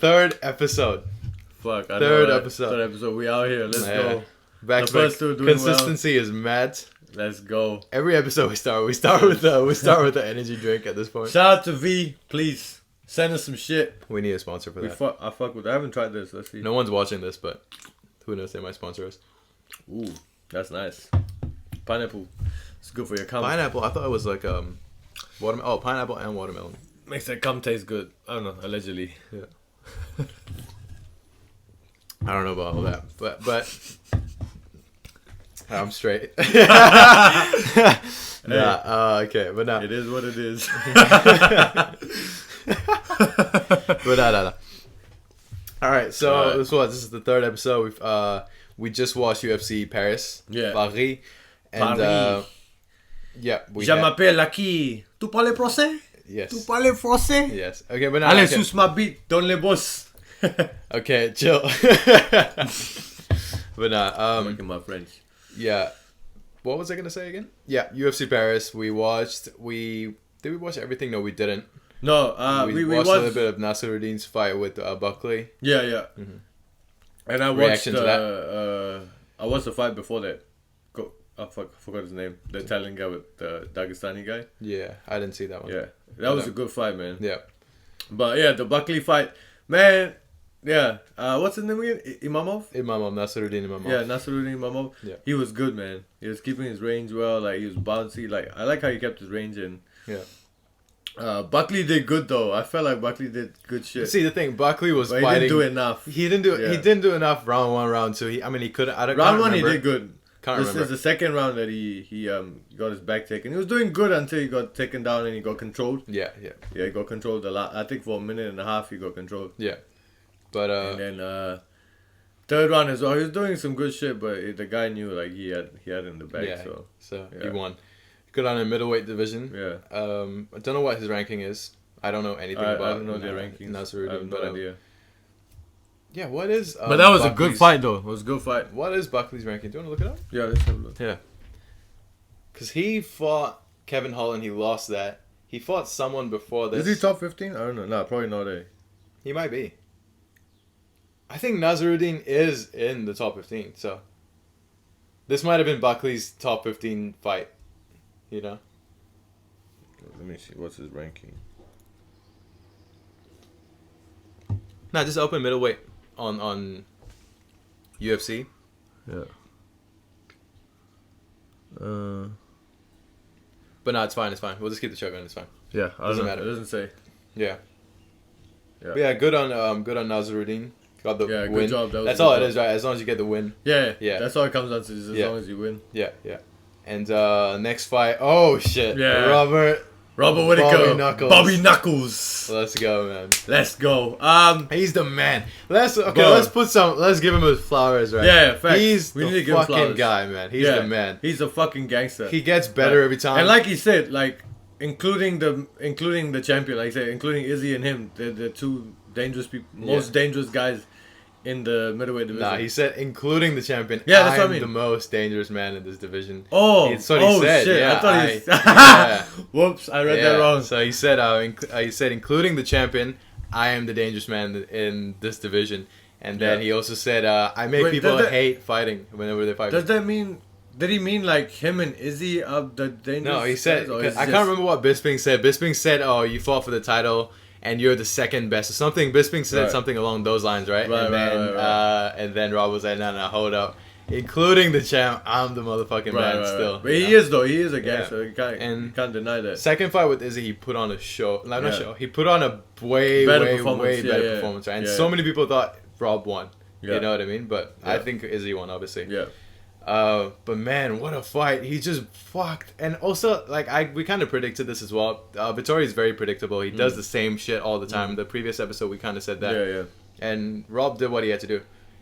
Third episode. Fuck. Third episode. Third episode. We out here. Let's go. Back to back. Consistency is mad. Let's go. Every episode we start with the energy drink at this point. Shout out to V. Please send us some shit. We need a sponsor for that. I fuck with. I haven't tried this. Let's see. No one's watching this, but who knows? They might sponsor us. Ooh, that's nice. Pineapple. It's good for your cum. Pineapple. I thought it was like watermelon. Oh, pineapple and watermelon. Makes that cum taste good. I don't know. Allegedly. Yeah. I don't know about all that, but I'm straight. Okay, but no. It is what it is. But no. All right, so this is the third episode. We just watched UFC Paris. Yeah. Paris. And yeah, Je m'appelle Lucky. Tu parles français? Yes. Tu parles français? Yes. Okay, but now. Allez, sous ma bite, donne les boss. Okay, chill. But nah, making my French. Yeah. What was I gonna say again? Yeah, UFC Paris. Did we watch everything? No, we didn't. No, we watched a little bit of Nassourdine's fight with Buckley. Yeah. Mm-hmm. And I watched I watched the fight before that. I forgot his name. The Italian guy with the Dagestani guy. Yeah, I didn't see that one. Yeah, that was a good fight, man. Yeah. But yeah, the Buckley fight, man. Yeah. What's his name again? Imamov, Nassourdine Imamov. Yeah, Nassourdine Imamov. Yeah. He was good, man. He was keeping his range well. Like, he was bouncy. Like, I like how he kept his range in. Yeah. Buckley did good though. I felt like Buckley did good shit. See, the thing, Buckley was but fighting. He didn't do enough. He didn't do enough. Round 1, round 2. He couldn't. Round 1 he did good. Can't this remember. is the second round that he got his back taken. He was doing good until he got taken down and he got controlled. Yeah. Yeah, he got controlled a lot. I think for a minute and a half he got controlled. Yeah. But and then third round as well, he was doing some good shit, but the guy knew like he had in the bag. Yeah, so he won. Good on a middleweight division. Yeah. I don't know what his ranking is. I don't know anything about. I don't know their rankings. Nassourdine, I have no idea. Yeah, what is? But that was a good fight, though. It was a good fight. What is Buckley's ranking? Do you want to look it up? Yeah, let's have a look. Yeah. Because he fought Kevin Holland, he lost that. He fought someone before this. Is he top 15? I don't know. No, probably not. He might be. I think Nassourdine is in the top 15, so this might have been Buckley's top 15 fight. You know. Let me see. What's his ranking? Nah, just open middleweight on UFC. Yeah. But no, it's fine. We'll just keep the show going. It's fine. Yeah, Doesn't matter. It doesn't say. Yeah. But yeah, good on Nassourdine. Got the win. Good job. That's all it is, right? As long as you get the win. Yeah. That's all it comes down to. Is as long as you win. Yeah. And next fight. Oh shit. Yeah. Robert Whittaker. Bobby Knuckles. Let's go, man. Let's go. He's the man. Let's give him his flowers, right? Yeah, facts. He's we the need to give him fucking flowers. guy, man. He's the man. He's a fucking gangster. He gets better every time. And like he said, like including the champion, like I said, including Izzy and him, they're the two dangerous people, most dangerous guys in the middleweight division. Nah, he said including the champion. Yeah, that's what I mean. The most dangerous man in this division. Oh, that's what he said. Shit. Yeah, I thought he yeah. Whoops, I read that wrong. So he said, including the champion, I am the dangerous man in this division. And then he also said, I make people hate fighting whenever they fight. Does that mean? Did he mean like him and Izzy are the dangerous? No, he said. guys, I can't remember what Bisping said. Bisping said, "Oh, you fought for the title." And you're the second best or something. Bisping said something along those lines, right? Right. And then Rob was like, no, hold up. Including the champ, I'm the motherfucking man still. But he is, though. He is a gangster. You can't deny that. Second fight with Izzy, he put on a show. Not a show. He put on a way better performance, right? And so many people thought Rob won. You know what I mean? But I think Izzy won, obviously. Yeah. But man, what a fight. He just fucked. And also, like, we kind of predicted this as well. Vettori is very predictable. He does the same shit all the time. The previous episode, we kind of said that. Yeah. And Rob did what he had to do.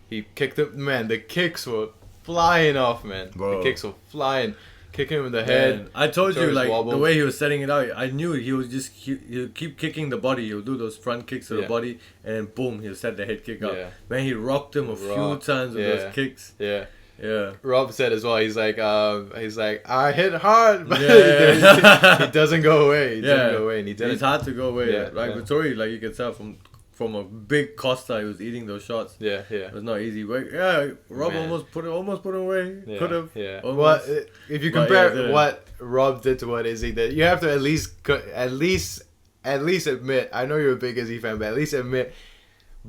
He kicked the man. The kicks were flying off, man. Bro. The kicks were flying. Kick him in the head. Man, I told you, like, wobbled. the way he was setting it out, I knew he was just, he'll keep kicking the body. He'll do those front kicks to the body, and then boom, he'll set the head kick up. Yeah. Man, he rocked him a few times with those kicks. Yeah. Yeah. Rob said as well, he's like, I hit hard, but Yeah. he doesn't go away. He doesn't go away, and he didn't. It's hard to go away. Yeah, Like Vettori, like you can tell from from a big Costa. He was eating those shots. Yeah. It was not easy. But yeah, Rob almost put him away. Yeah, Could have. Yeah. Almost. Well, if you compare what Rob did to what Izzy did, you have to at least admit. I know you're a big Izzy fan, but at least admit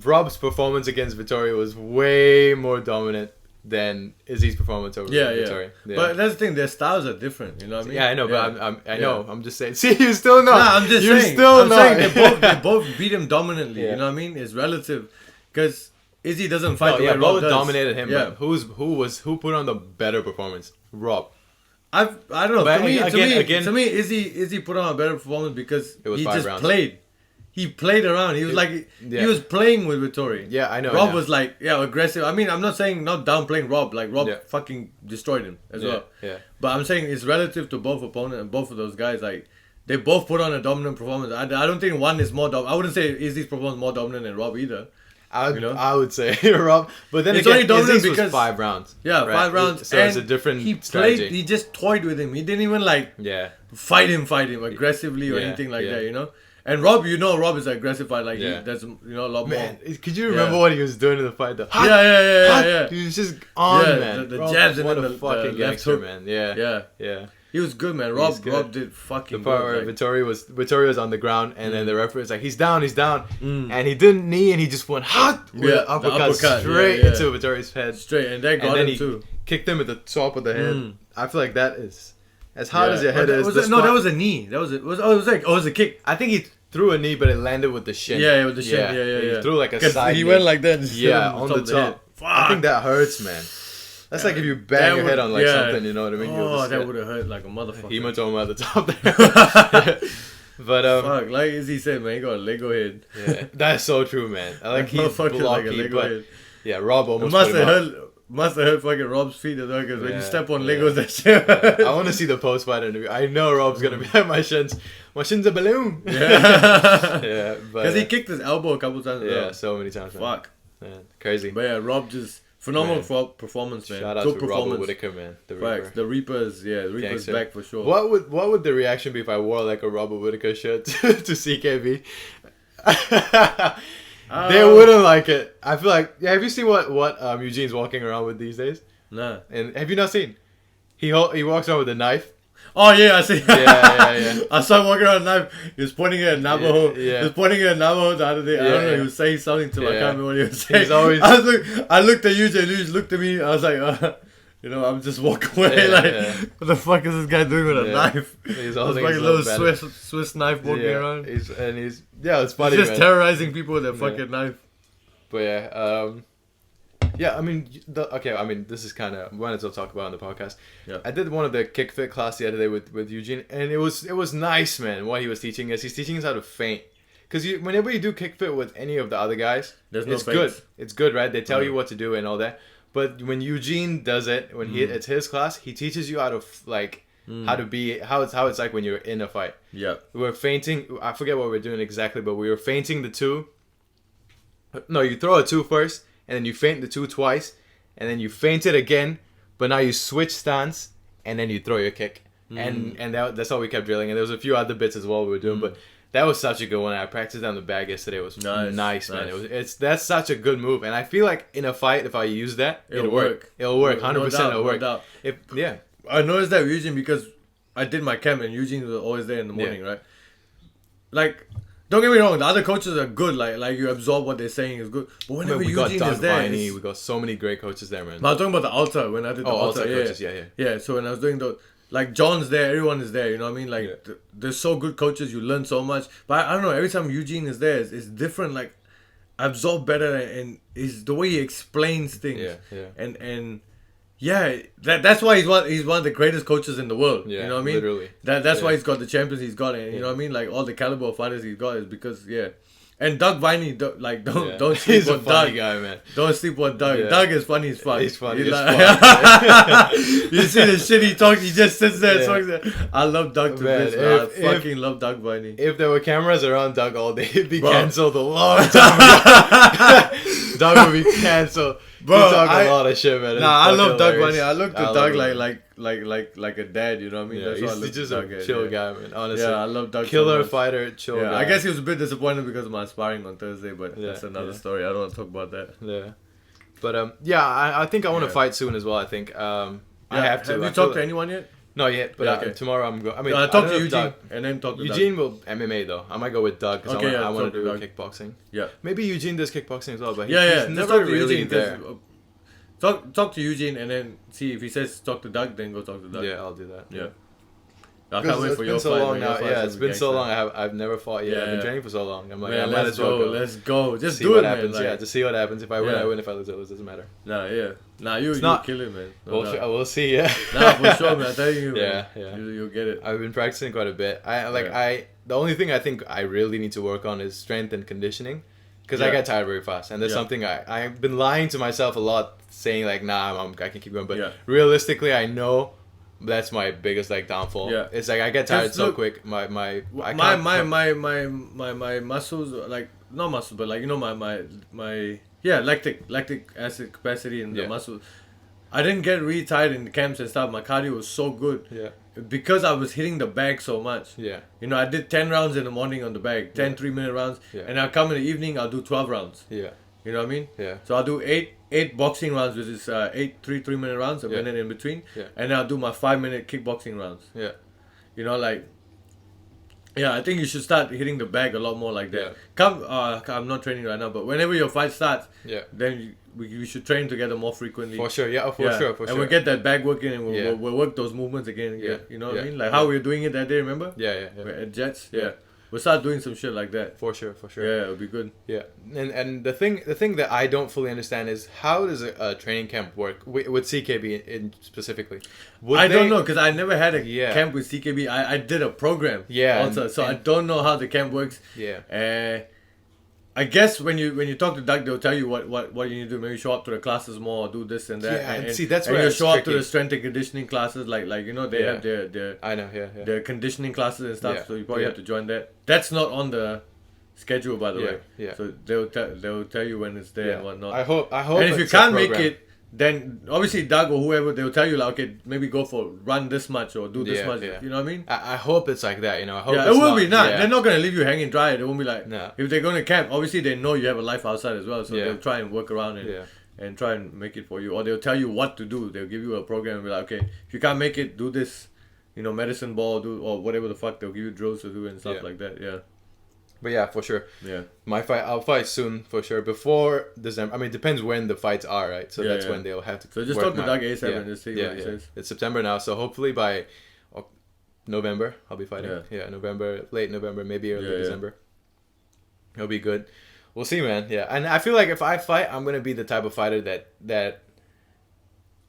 Rob's performance against Vettori was way more dominant than Izzy's performance over Vettori. Yeah. But that's the thing, their styles are different, you know what I mean? Yeah, I know, but I know. I'm just saying. See, you still know. Nah, I'm just saying. I'm saying they both beat him dominantly, you know what I mean? It's relative. Because Izzy doesn't fight the way Rob does. Dominated him, but who put on the better performance? Rob. I don't know. But to me, Izzy put on a better performance because he just played. He played around. He was he was playing with Vettori. Yeah, I know. Rob was aggressive. I mean, I'm not saying not downplaying Rob. Like Rob fucking destroyed him as well. Yeah. But I'm saying it's relative to both opponents and both of those guys. Like they both put on a dominant performance. I don't think one is more dominant. I wouldn't say Izzy's performance more dominant than Rob either. I would say Rob, but then it's again, only dominant Izzy's because was 5 rounds. Yeah, right? 5 rounds. So it's a different strategy. He just toyed with him. He didn't even fight him aggressively or anything like that. You know. And Rob, Rob is an aggressive fighter. Like there's a lot more. Could you remember what he was doing in the fight though? Yeah. He was just on, man. The jabs and what then a fucking gangster, man. Yeah. He was good, man. Rob did fucking the part good. Where Vettori was on the ground, and then the referee was like, he's down, and he didn't knee, and he just went with an uppercut straight into Vettori's head. Straight, and that got him too. Kicked him at the top of the head. I feel like that is as hard as your head is. That was a knee. That was it. It was a kick. I think he threw a knee, but it landed with the shin. Yeah, with the shin. Yeah. He threw like a side. He went like that. On the top. I think that hurts, man. That's like if you bang your head on something, you know what I mean? Oh, that would have hurt like a motherfucker. Hematoma at the top there. But fuck, like Izzy said, man, he got a Lego head. Yeah, that's so true, man. He's blocky, like a Lego head. Yeah, Rob almost must have hurt fucking Rob's feet as well, because when you step on Legos, that shit. I want to see the post-fight interview. I know Rob's gonna be like, my shin's a balloon. Yeah, because he kicked his elbow a couple times. Yeah, so many times. Man. Fuck, man, crazy. But yeah, Rob just phenomenal performance, man. Shout out to Robert Whittaker, man. The Reaper. The Reaper's back for sure. What would the reaction be if I wore like a Robert Whittaker shirt to CKB? They wouldn't like it. I feel like. Yeah, have you seen what Eugene's walking around with these days? Nah. And have you not seen? He walks around with a knife. Oh yeah, I see. Yeah. I saw him walking around with a knife. He was pointing at Navajo. Yeah. He was pointing at Navajo the other day. I don't know. He was saying something to I can't remember what he was saying. He's always. I looked at Eugene. Eugene looked at me. I was like, I'm just walking away. What the fuck is this guy doing with a knife? He's like a little Swiss knife walking around. It's funny. He's just terrorizing people with a fucking knife. But I mean, this is kind of what I'll talk about on the podcast. Yeah. I did one of the kick fit class the other day with Eugene, and it was nice, man. What he was teaching us, he's teaching us how to feint. Because whenever you do kick fit with any of the other guys, it's good. It's good, right? They tell you what to do and all that. But when Eugene does it, when it's his class, he teaches you how to how to be how it's like when you're in a fight. Yeah. We were feinting. I forget what we were doing exactly, but we were feinting the two. No, you throw a two first, and then you feint the two twice, and then you feint it again, but now you switch stance, and then you throw your kick. And that's all we kept drilling. And there was a few other bits as well we were doing, but that was such a good one. I practiced on the bag yesterday. It was nice, man. That's such a good move. And I feel like in a fight, if I use that, it'll work. It'll work. 100% it'll work. No doubt. I noticed that with Eugene because I did my camp and Eugene was always there in the morning, right? Like, don't get me wrong, the other coaches are good. Like you absorb what they're saying is good. But whenever Eugene is there, we got so many great coaches there, man. But I was talking about the altar when I did the altar coaches. Yeah. So when I was doing the like John's there, everyone is there. You know what I mean? Like there's so good coaches, you learn so much. But I don't know. Every time Eugene is there, it's different. Like I absorb better, and is the way he explains things. That's why he's one of the greatest coaches in the world. You know what I mean? Literally. That's why he's got the champions he's got, and you know what I mean? Like all the caliber of fighters he's got is because And Doug Viney, don't sleep He's on a funny Doug. Guy, man. Don't sleep on Doug. Yeah. Doug is funny as fuck. He's funny He's as like, fuck. you see the shit he talks, he just sits there and talks there. I love Doug to bits, man. I fucking love Doug Viney. If there were cameras around Doug all day, he'd be cancelled a long time ago. Doug will be cancelled. Bro, He talk a lot of shit, man. Nah, I love Doug hilarious. Bunny. I look to I Doug love like a dad, you know what I mean? Yeah, That's what I he's look just to a Doug as, chill yeah. guy, man. Honestly, Yeah, I love Doug. killer so much. fighter, chill Yeah, guy. I guess he was a bit disappointed because of my sparring on Thursday, but Yeah, that's another yeah. story. I don't want to talk about that. Yeah, but yeah, I think I want to Yeah. fight soon as well. I think I have to. Have I you feel talked to anyone yet? Not yet, but Yeah, okay. tomorrow I'm going. I mean, Talk I don't to know if Eugene Doug- and then talk to Eugene will MMA though. I might go with Doug because Okay, yeah, I want talk to to do Doug. kickboxing. Yeah. Maybe Eugene does kickboxing as well, but Yeah, he's just never talk to really Eugene. there. Talk to Eugene and then see if he says talk to Doug, then go talk to Doug. Yeah, I'll do that. Yeah. I can't wait It's for been your so fight. long man. Your now. fight's Yeah, gonna it's be been so gangster. long. I've never fought. Yeah, I've been Yeah. training for so long. I'm like, Man, I might let's as well go. Let's go. Just See do what it, happens. man. Yeah, Like, just see what happens. If I win, Yeah. I win. If I lose, I lose. Doesn't matter. nah, yeah. Nah, you not- kill it, man. No We'll, doubt. we'll see. Yeah. Nah, for sure, man. I tell you, Yeah, man. yeah. You'll get it. I've been practicing quite a bit. Yeah. The only thing I think I really need to work on is strength and conditioning, because I Yeah. get tired very fast, and that's Yeah. something I've been lying to myself a lot, saying like, nah, I can keep going, but Yeah. realistically, I know that's my biggest downfall. Yeah. It's like I get tired Just so look- quick. I my muscles, like not muscles, but like my lactic acid capacity in the Yeah. muscles. I didn't get really tired in the camps and stuff. My cardio was so good Yeah. because I was hitting the bag so much. Yeah. You know, I did 10 rounds in the morning on the bag, 10 3-minute rounds, Yeah. and I'll come in the evening. I'll do 12 rounds. Yeah. You know what I mean? Yeah. So I'll do eight boxing rounds, which is 3-minute rounds, a Yeah. minute in between, Yeah. and I'll do my 5-minute kickboxing rounds. Yeah. You know, like, yeah, I think you should start hitting the bag a lot more like that. Yeah. I'm not training right now, but whenever your fight starts, Yeah. then we should train together more frequently. For sure. Yeah. For sure. For and sure. we'll get that bag working and Yeah. we'll work those movements again. Yeah. You know what I Yeah. mean? Like how we were doing it that day, remember? Yeah. Yeah. We're at Jets. Yeah. Yeah. We'll start doing some shit like that. For sure. For sure. Yeah, it'll be good. Yeah, and the thing that I don't fully understand is how does a training camp work with CKB in specifically? I don't know because I never had a Yeah. camp with CKB. I did a program. Yeah, Also, so I and- don't know how the camp works. Yeah, I guess when you talk to Doug, they'll tell you what you need to do. Maybe show up to the classes more, or do this and that. Yeah, and and see, that's and where you it's show up to tricky. the strength and conditioning classes. Like you know they Yeah. have their I know. Yeah, their conditioning classes and stuff. Yeah, So you probably yeah. have to join that. That's not on the schedule, by the Yeah, way. yeah. So they'll tell you when it's there yeah. and whatnot. I hope. And if you it's a can't make program. it, then obviously Doug or whoever they'll tell you like, okay, maybe go for run this much or do this Yeah, much. yeah. You know what I mean? I hope it's like that. You know, I hope Yeah, it's it will not, be not. Yeah. They're not gonna leave you hanging dry. They won't be like, No. if they're gonna camp, obviously they know you have a life outside as well, so Yeah. they'll try and work around and Yeah. and try and make it for you, or they'll tell you what to do. They'll give you a program and be like, okay, if you can't make it, do this, you know, medicine ball, do or whatever the fuck. They'll give you drills to do and stuff Yeah. like that. Yeah, But yeah, for sure. yeah, I'll fight soon for sure. Before December. I mean, it depends when the fights are, right? So Yeah, that's yeah. when they'll have to. So just work talk to my- Doug ASAP yeah, and just see yeah, what he yeah. says. It's September now, so hopefully by November I'll be fighting. Yeah. Yeah, November, late November, maybe early Yeah, yeah. December. It'll be good. We'll see, man. Yeah, and I feel like if I fight, I'm gonna be the type of fighter that.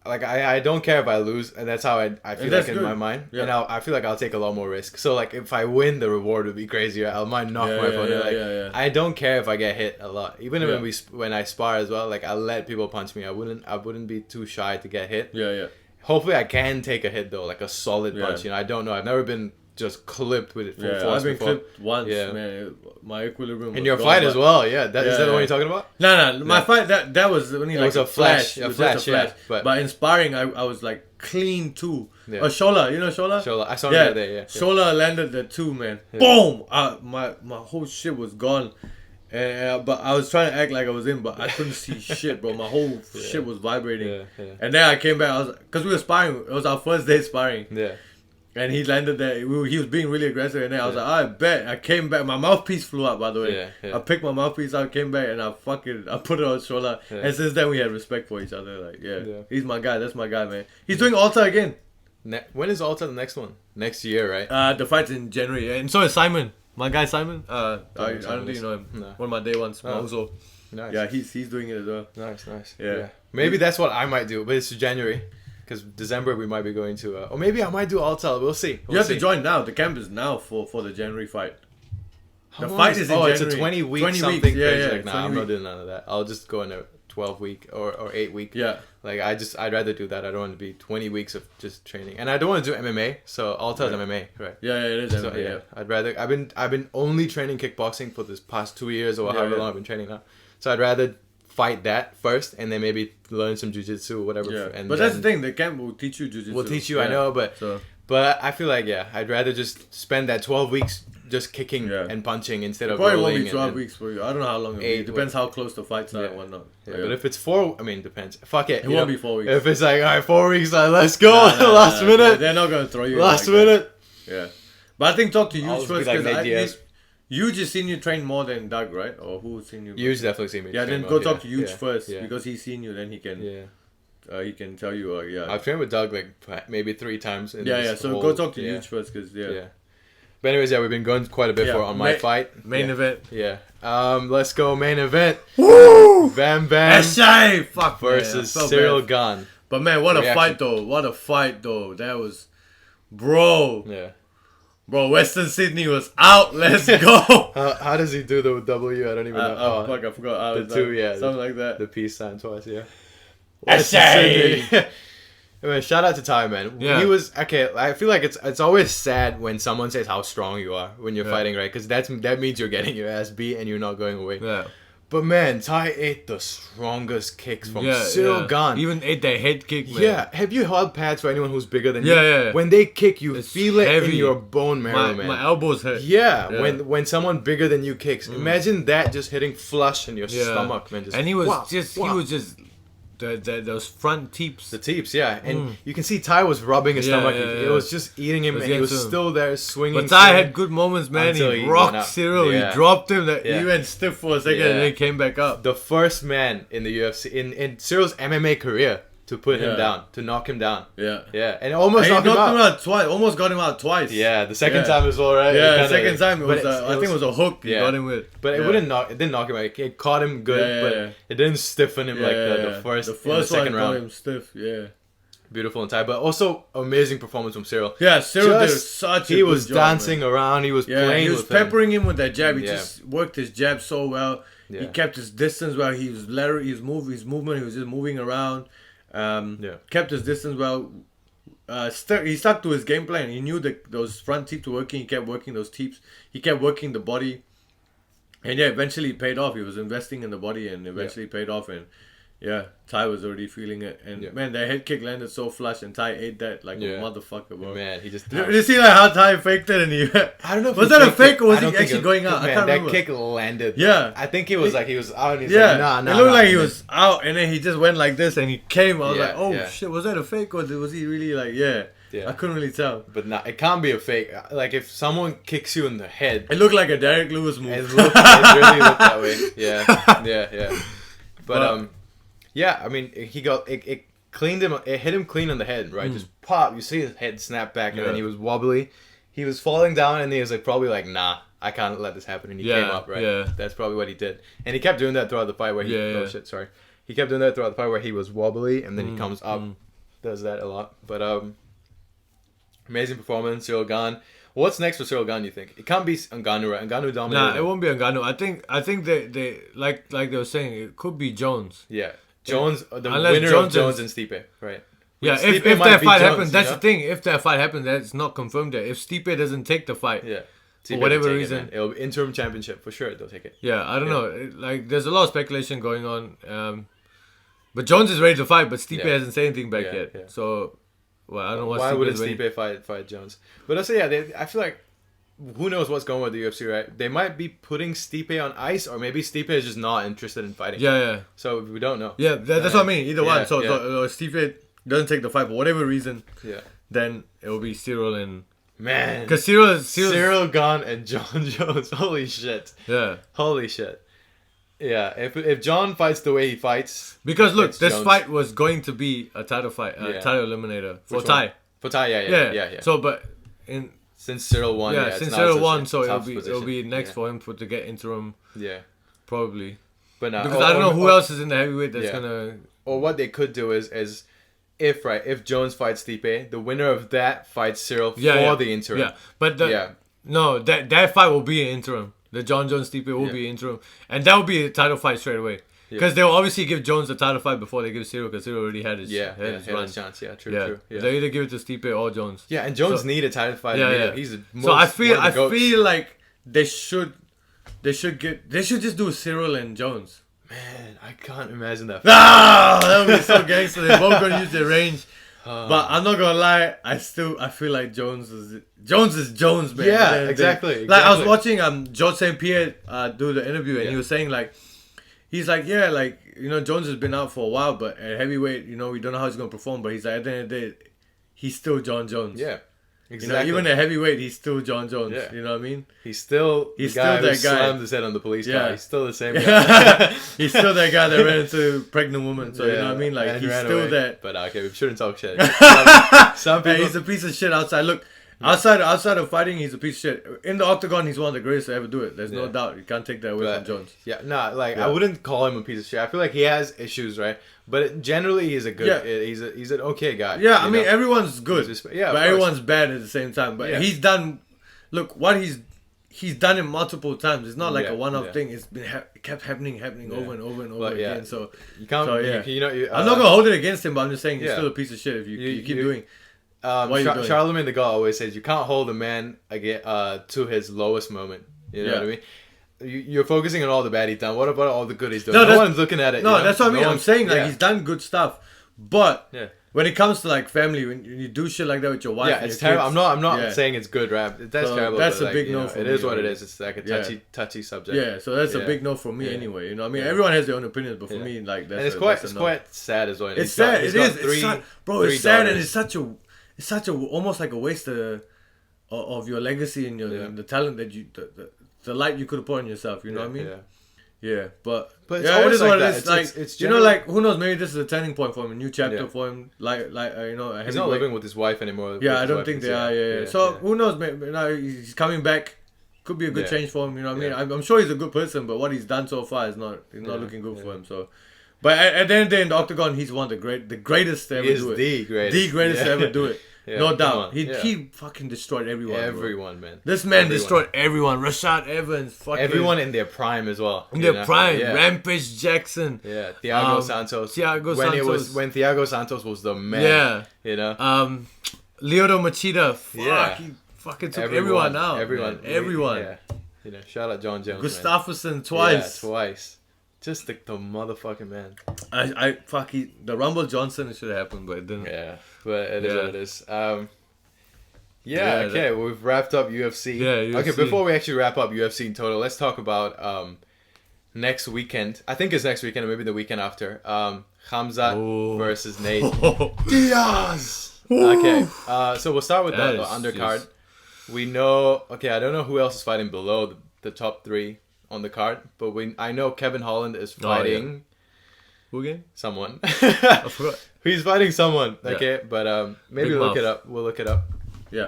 Like I don't care if I lose, and that's how I feel that's like in good. my mind, Yeah. and I feel like I'll take a lot more risk. So like if I win, the reward would be crazier. I might knock my opponent. Like I don't care if I get hit a lot, even Yeah. when I spar as well. Like I let people punch me. I wouldn't be too shy to get hit. Yeah, yeah. Hopefully I can take a hit though, like a solid Yeah. punch. You know, I don't know. I've never been just clipped with it full Yeah, force I've been before. clipped once, Yeah. man. My equilibrium. In was your gone, fight but- as well, yeah. Is that Yeah, the one yeah. you're talking about? No, my Yeah. fight that was only It like was a flash, It a was flash, just a flash. yeah, But in sparring, I was like clean too. Yeah. Shola, you know Shola? Shola, I saw him Yeah, the other day. Yeah, Shola landed the two, man. Boom! My whole shit was gone. But I was trying to act like I was in, but I couldn't see shit, bro. My whole shit was vibrating. Yeah, yeah. And then I came back. Because we were sparring. It was our first day sparring. Yeah. And he landed there. He was being really aggressive. And then I was like, I bet. I came back. My mouthpiece flew up, by the way. Yeah, yeah. I picked my mouthpiece out, came back, and I put it on his shoulder. Yeah. And since then, we had respect for each other. Like, yeah. Yeah. He's my guy. That's my guy, man. He's doing Alta again. When is Alta the next one? Next year, right? The fight's in January. And so is Simon. My guy, Simon. I don't Simon think you know him. No. One of my day ones. Oh. Mauzo. Nice. Yeah, he's doing it as well. Nice. Yeah. Maybe that's what I might do, but it's January. Because December we might be going to, or maybe I might do Alta. We'll see. You have to join now. The camp is now for the January fight. How The long fight is in it's a January. 20-week 20 something weeks, yeah, crazy. yeah, Like, nah, 20 I'm not weeks. doing none of that. I'll just go in a 12-week or 8-week. Yeah. Like I'd rather do that. I don't want to be 20 weeks of just training, and I don't want to do MMA. So Alta is MMA, right? Yeah, it is. So MMA, yeah, I'd rather. I've been only training kickboxing for this past 2 years or however yeah. long I've been training now. So I'd rather fight that first, and then maybe learn some jiu-jitsu or whatever. Yeah. And But that's the thing. The camp will teach you jiu-jitsu. Will teach you, I know, but I feel like I'd rather just spend that 12 weeks just kicking and punching instead of probably rolling. Won't be 12 weeks for you. I don't know how long it'll be. It depends how close the fights are and whatnot. Yeah, but if it's 4, I mean, depends. Fuck it. It won't be 4 weeks. If it's like, all right, 4 weeks, like, let's go. Last minute. They're not going to throw you last like minute. That. Yeah. But I think talk to Huge first, like because Huge has seen you train more than Doug, right? Or who's seen you? Huge definitely seen me. Yeah, then go talk to Huge first, because he's seen you. Then he can. He can tell you. I've trained with Doug like maybe 3 times. So go talk to Huge first, because But anyways, we've been going quite a bit on my fight. Main event. Yeah. Let's go main event. Woo! Bam Bam. Fuck versus Ciryl Gane. But man, what a fight though! What a fight though! That was, bro. Yeah. Bro, Western Sydney was out. Let's go. How does he do the W? I don't even know. Fuck, I forgot. The 2, something like that. The peace sign twice, yeah. Essay. I mean, shout out to Ty, man. Yeah. He was I feel like it's always sad when someone says how strong you are when you're fighting, right? Because that means you're getting your ass beat and you're not going away. Yeah. But man, Ty ate the strongest kicks from Ciryl Gane. Even ate that head kick, man. Yeah. Have you held pads for anyone who's bigger than you? Yeah. When they kick, you feel it heavy. in your bone marrow, man. My elbows hurt. Yeah. When someone bigger than you kicks, imagine that just hitting flush in your stomach, man. And he was just those front teeps. The teeps, yeah. And you can see Ty was rubbing his stomach. It was just eating him, and he was still there swinging. But Ty had good moments, man. He rocked Ciryl. Yeah. He dropped him. He went stiff for a second, and then came back up. The first man in the UFC, in Cyryl's MMA career, to put him down, to knock him down. Yeah. Yeah. And almost knocked him out twice. Almost got him out twice. Yeah, the second time as well, right? Yeah, the second time I think it was a hook he got him with. But it didn't knock him out. It caught him good, but it didn't stiffen him like the first and second round. Got him stiff, Beautiful and tight, but also amazing performance from Ciryl. Yeah, Ciryl did such a good job. He was dancing around. He was playing. He was peppering him with that jab. He just worked his jab so well. He kept his distance while he was his movement. He was just moving around. Kept his distance well. He stuck to his game plan. He knew that those front teeps were working. He kept working those teeps. He kept working the body, and eventually it paid off. He was investing in the body, and eventually paid off. And Ty was already feeling it. And man, that head kick landed so flush, and Ty ate that like a motherfucker, bro. Man, he just. Did you see like how Ty faked it? And I don't know. Was that a fake or was he actually going out? I can't remember. That kick landed. Yeah, I think he was out. And he's like, nah. It looked like he was out, and then he just went like this, and he came. I was like, oh shit, was that a fake or was he really like? Yeah. I couldn't really tell. But it can't be a fake. Like if someone kicks you in the head, it looked like a Derek Lewis move. It really looked that way. Yeah. But I mean, he got it cleaned him. It hit him clean on the head, right? Just pop. You see his head snap back, and then he was wobbly. He was falling down, and he was like probably like, nah, I can't let this happen. And he came up, right? Yeah. That's probably what he did, and he kept doing that throughout the fight where he. Oh shit, sorry. He kept doing that throughout the fight where he was wobbly, and then he comes up, does that a lot. But amazing performance, Ciryl Gane. What's next for Ciryl Gane, you think? It can't be Ngannou, right? Ngannou dominated. Nah, it won't be Ngannou. I think they like they were saying, it could be Jones. Yeah. Jones, the winner of Jones and Stipe, right? Yeah, if that fight happens, that's the thing. If that fight happens, that's not confirmed yet. If Stipe doesn't take the fight, for whatever reason, it'll be interim championship for sure. They'll take it. Yeah, I don't know. Like, there's a lot of speculation going on. But Jones is ready to fight, but Stipe hasn't said anything back yet. Yeah. So, well, I don't know why wouldn't Stipe fight Jones? But also, I feel like who knows what's going on with the UFC, right? They might be putting Stipe on ice, or maybe Stipe is just not interested in fighting. Yeah. So we don't know. Yeah, that's what I mean. Either one. So Stipe doesn't take the fight for whatever reason. Yeah. Then it will be Ciryl and man. Because Ciryl Gane and John Jones. Holy shit. Yeah. Holy shit. Yeah. If John fights the way he fights, because look, this fight was going to be a title fight, title eliminator for Ty. For Ty, yeah. So, but since Ciryl won, since Ciryl won, so it'll be next for him to get interim. Yeah, probably. But because I don't know who else is in the heavyweight that's gonna. Or what they could do is if Jones fights Stipe, the winner of that fights Ciryl for the interim. Yeah, but no, that fight will be an interim. The John Jones Stipe will be interim, and that will be a title fight straight away. Because they'll obviously give Jones the title fight before they give Ciryl, because Ciryl already had his his chance. Yeah, true. Yeah. They either give it to Stipe or Jones. Yeah, and Jones need a title fight. Yeah. He's I feel like they should just do Ciryl and Jones. Man, I can't imagine that. That would be so gangster. They're both gonna use their range. But I'm not gonna lie, I feel like Jones is Jones, man. Yeah, exactly. Like I was watching George St. Pierre do the interview, and he was saying like, he's like, yeah, like, you know, Jones has been out for a while, but at heavyweight, you know, we don't know how he's gonna perform, but he's like, at the end of the day, he's still John Jones. Yeah, exactly. You know, even at heavyweight, he's still John Jones. Yeah. You know what I mean? He's still the guy who slammed his head on the police car. He's still the same guy. He's still that guy that ran into a pregnant woman. So you know what I mean? Like, he's still that. But okay, we shouldn't talk shit. Some people... he's a piece of shit outside. Look, outside of fighting, he's a piece of shit. In the octagon, he's one of the greatest to ever do it. There's no doubt. You can't take that away from Jones. Yeah, no, like I wouldn't call him a piece of shit. I feel like he has issues, right? But generally, he's a good. Yeah. He's an okay guy. Yeah, I mean, everyone's good. But everyone's bad at the same time. But he's done. Look, what he's done it multiple times. It's not like a one-off thing. It's been kept happening over and over and over again. So you can't. I'm not gonna hold it against him, but I'm just saying he's still a piece of shit if you keep doing. Charlemagne the God always says you can't hold a man to his lowest moment. You know what I mean? You're focusing on all the bad he's done. What about all the good he's done? No one's looking at it. No, that's what I mean. I'm saying like he's done good stuff, but when it comes to like family, when you do shit like that with your wife, it's terrible. I'm not saying it's good rap. That's terrible. That's a big no for me. It is what it is. It's like a touchy subject. Yeah, so that's a big no for me anyway. You know, I mean, everyone has their own opinions, but for me, like that's it's quite sad as well. It's sad. It is. It's sad, and it's such a almost like a waste of your legacy and the talent that you the light you could have put on yourself. You know what I mean? Yeah, but it's it is like what that. it is. Like it's you know, like who knows? Maybe this is a turning point for him, a new chapter for him. Like you know, he's not living with his wife anymore. Yeah, I don't think they are. Yeah. So who knows? Maybe now he's coming back. Could be a good change for him. You know what I mean? I'm sure he's a good person, but what he's done so far is not looking good for him. So. But at the end of the day, in the octagon, he's one of the greatest to ever do it. The greatest to ever do it. No doubt. He fucking destroyed everyone. Everyone, man. This man destroyed everyone. Rashad Evans. Fucking everyone in their prime as well. In their prime. Yeah. Rampage Jackson. Yeah. Thiago Santos. When Thiago Santos was the man. Yeah. You know? Lyoto Machida. Fuck. He fucking took everyone out. Everyone. Yeah. You know, shout out John Jones. Gustafsson twice. Yeah, twice. Just the motherfucking man. The Rumble Johnson should have happened, but it didn't. Yeah, but it is what it is. Okay, we've wrapped up UFC. Yeah, UFC. Okay, before we actually wrap up UFC in total, let's talk about next weekend. I think it's next weekend or maybe the weekend after. Khamzat versus Nate Diaz. Okay, so we'll start with the undercard. We know. Okay, I don't know who else is fighting below the top three on the card, but I know Kevin Holland is fighting who again? Someone. I forgot. He's fighting someone. Okay, but maybe look it up. We'll look it up. Yeah.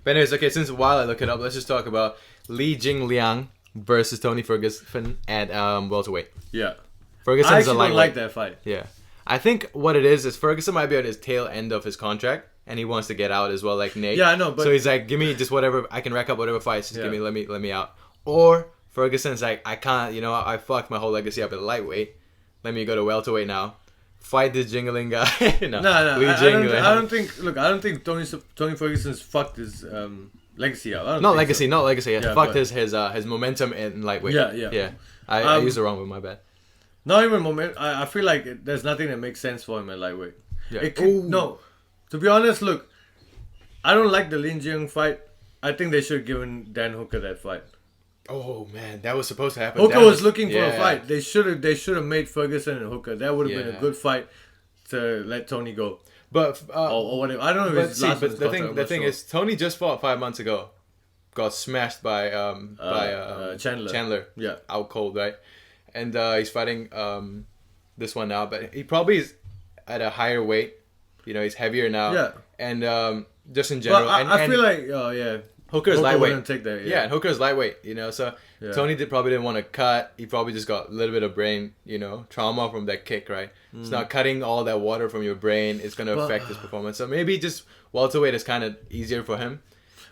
But anyways, okay, since while I look it up, let's just talk about Li Jingliang versus Tony Ferguson at welterweight. Yeah. Ferguson's I don't like that fight. Yeah. I think what it is Ferguson might be on his tail end of his contract and he wants to get out as well, like Nate. Yeah, I know, but so he's like, give me just whatever I can rack up whatever fights, just give me let me out. Or Ferguson's like, I can't, you know, I fucked my whole legacy up at lightweight. Let me go to welterweight now. Fight this jingling guy. No. I don't think Tony Ferguson's fucked his legacy out. Not legacy. He fucked his momentum in lightweight. Yeah. I used the wrong word, my bad. Not even momentum. I feel like there's nothing that makes sense for him at lightweight. Yeah. No. To be honest, look, I don't like the Lin Jiang fight. I think they should have given Dan Hooker that fight. Oh man, that was supposed to happen. Hooker was looking for a fight. They should have made Ferguson and Hooker. That would have been a good fight to let Tony go. But or whatever. I don't know if it's last. But the thing is, Tony just fought 5 months ago. Got smashed by Chandler. Yeah, out cold, right? And he's fighting this one now, but he probably is at a higher weight. You know, he's heavier now. Yeah, and just in general, but I feel like Hooker's lightweight. Take that, and Hooker's lightweight, you know. So Tony probably didn't want to cut. He probably just got a little bit of brain, you know, trauma from that kick, right? It's not cutting all that water from your brain. It's going to affect his performance. So maybe just welterweight is kind of easier for him.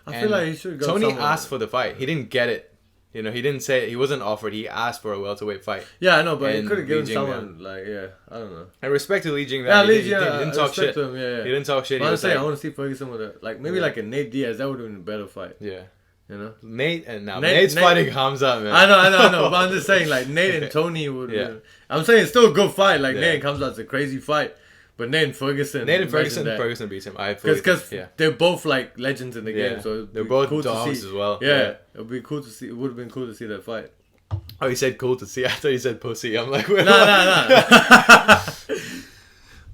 I feel like he should go. Tony asked for the fight. He didn't get it. You know, he didn't say he wasn't offered. He asked for a welterweight fight. Yeah, I know, but he could have given someone I don't know. I respect to Li Jing. He didn't talk shit. Him, He didn't talk shit. Honestly, I want to see Ferguson with maybe like a Nate Diaz. That would have been a better fight. Yeah. You know, Nate's fighting Khamzat, man. I know. But I'm just saying, like Nate and Tony would. Yeah. I'm saying it's still a good fight. Like Nate and Khamzat's a crazy fight, but Nate and Ferguson. Ferguson beats him. Because they're both like legends in the game, so they're both cool dogs as well. Yeah, it'd be cool to see. It would have been cool to see that fight. Oh, he said cool to see. I thought he said pussy. I'm like, wait, nah.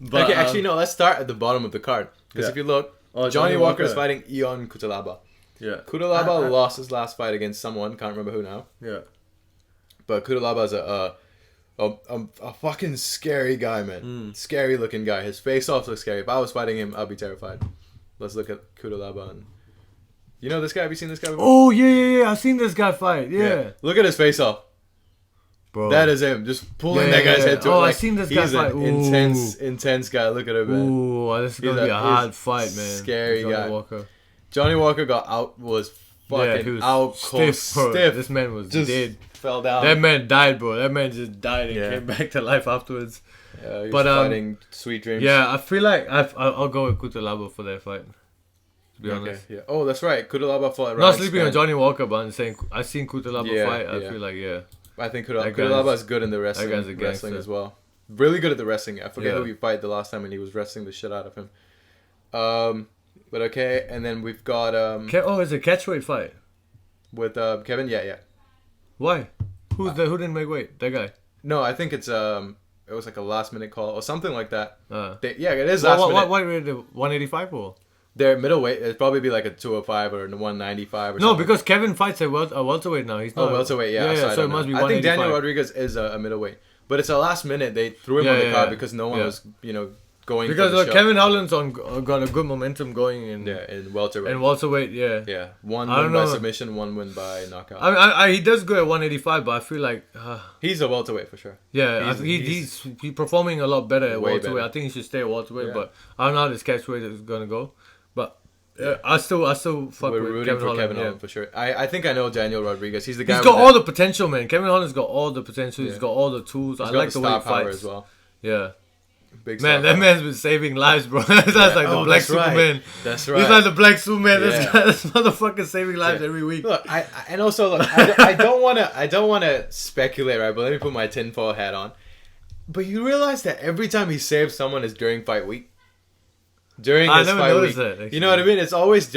But, okay, actually, no. Let's start at the bottom of the card. Because if you look, Johnny Walker is fighting Ion Cutelaba. Yeah. Cutelaba lost his last fight against someone. Can't remember who now. Yeah. But Cutelaba is a fucking scary guy, man. Scary looking guy. His face off looks scary. If I was fighting him, I'd be terrified. Let's look at Cutelaba. And you know this guy? Have you seen this guy before? Oh, yeah. I've seen this guy fight. Yeah. Look at his face off. Bro. That is him. Just pulling that guy's head to it. Oh, I've seen this guy fight. He's an intense guy. Look at him, man. Ooh, this is going to be a hard fight, man. Scary guy. Johnny Walker was out cold. Stiff. This man was just dead. Fell down. That man died, bro. That man just died and came back to life afterwards. Yeah, he was fighting Sweet Dreams. Yeah, I feel like I'll go with Cutelaba for that fight. To be honest. Yeah. Oh, that's right. Cutelaba fought. Not sleeping on Johnny Walker, but I'm saying I've seen Cutelaba fight. I feel like I think Cutelaba is good in the wrestling as well. Really good at the wrestling. I forget who he fight the last time, and he was wrestling the shit out of him. But okay, and then we've got it's a catchweight fight with Kevin. Yeah. Why? Who didn't make weight? That guy. No, I think it's it was like a last minute call or something like that. It is last minute. What rated 185 or? They're middleweight. It'd probably be like a 205 or a 195 or something. No, because Kevin fights a welterweight now. He's not welterweight. So it must be 185. I think Daniel Rodriguez is a middleweight, but it's a last minute. They threw him on the card because no one was going because for the show. Kevin Holland's got a good momentum going in welterweight. In welterweight, yeah. One win by submission, one win by knockout. I he does good at 185, but I feel like he's a welterweight for sure. Yeah, he's performing a lot better at welterweight. Better. I think he should stay at welterweight, but I don't know how this catchweight is gonna go. But I still fuck with Kevin Holland for sure. I think I know Daniel Rodriguez. He's the guy. He's got all the potential, man. Kevin Holland's got all the potential. He's got all the tools. I like the way he fights as well. Yeah. Man, that man's been saving lives, bro. That's like the Black Superman. That's right. He's like the Black Superman. This motherfucker saving lives every week. Look, I don't wanna speculate, right? But let me put my tinfoil hat on. But you realize that every time he saves someone is during fight week. During his fight week. That, you know what I mean? It's always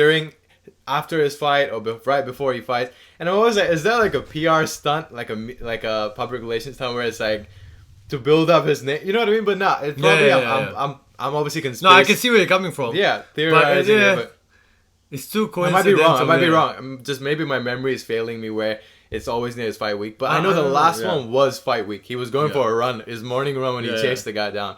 after his fight or right before he fights. And I'm always like, is that like a PR stunt, like a public relations stunt where it's like to build up his name? You know what I mean? But nah, it's probably I'm obviously conspiracy. No, I can see where you're coming from. Yeah, theorizing, but it's too coincidental. I might be wrong. Just maybe my memory is failing me where it's always near his fight week. But I know the last one was fight week. He was going for a run, his morning run when he chased the guy down.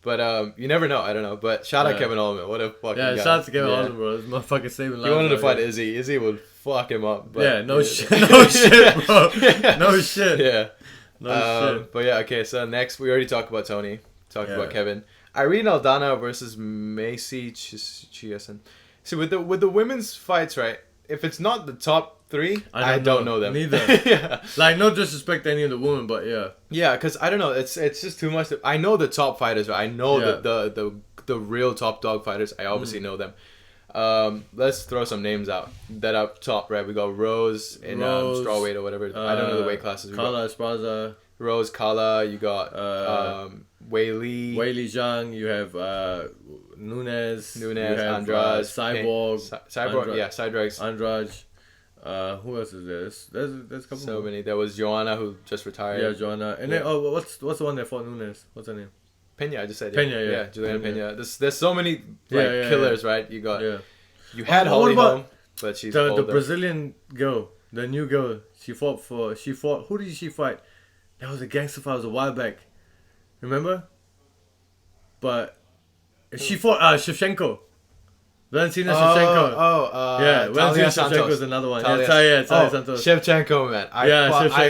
But you never know. I don't know. But shout out Kevin Holland. What a fucking guy. Yeah, shout out to Kevin Holland, bro. This motherfucker saving lives. He wanted to fight Izzy. Izzy would fuck him up. But no shit. No shit, bro. No shit. Yeah. No shit. But yeah, okay. So next, we already talked about Tony. Talked about Kevin. Irene Aldana versus Macy Chiasen. See, with the women's fights, right? If it's not the top 3, I don't know them. Neither. Like, no disrespect to any of the women, but yeah, because I don't know. It's just too much. I know the top fighters, right? I know the real top dog fighters. I obviously know them. Let's throw some names out that are top, right? We got Rose in strawweight or whatever. I don't know the weight classes. Kala Esparza. Rose, Kala. You got Wei Li Zhang. You have Nunes, Andrade, Cyborg, Cyborg, Andrade. Who else is there? There's a couple. So many. There was Joanna who just retired. Yeah, Joanna. And then what's the one that fought Nunes? What's her name? Pena. I just said Pena. Juliana Pena. There's so many killers, right? You got. You had Holly Holm, but she's older. The Brazilian girl, the new girl. She fought. Who did she fight? That was a gangster fight. It was a while back. Remember? But she fought Shevchenko. Valentina Shevchenko. Valentina Shevchenko is another one. Talia Santos. Shevchenko, man. I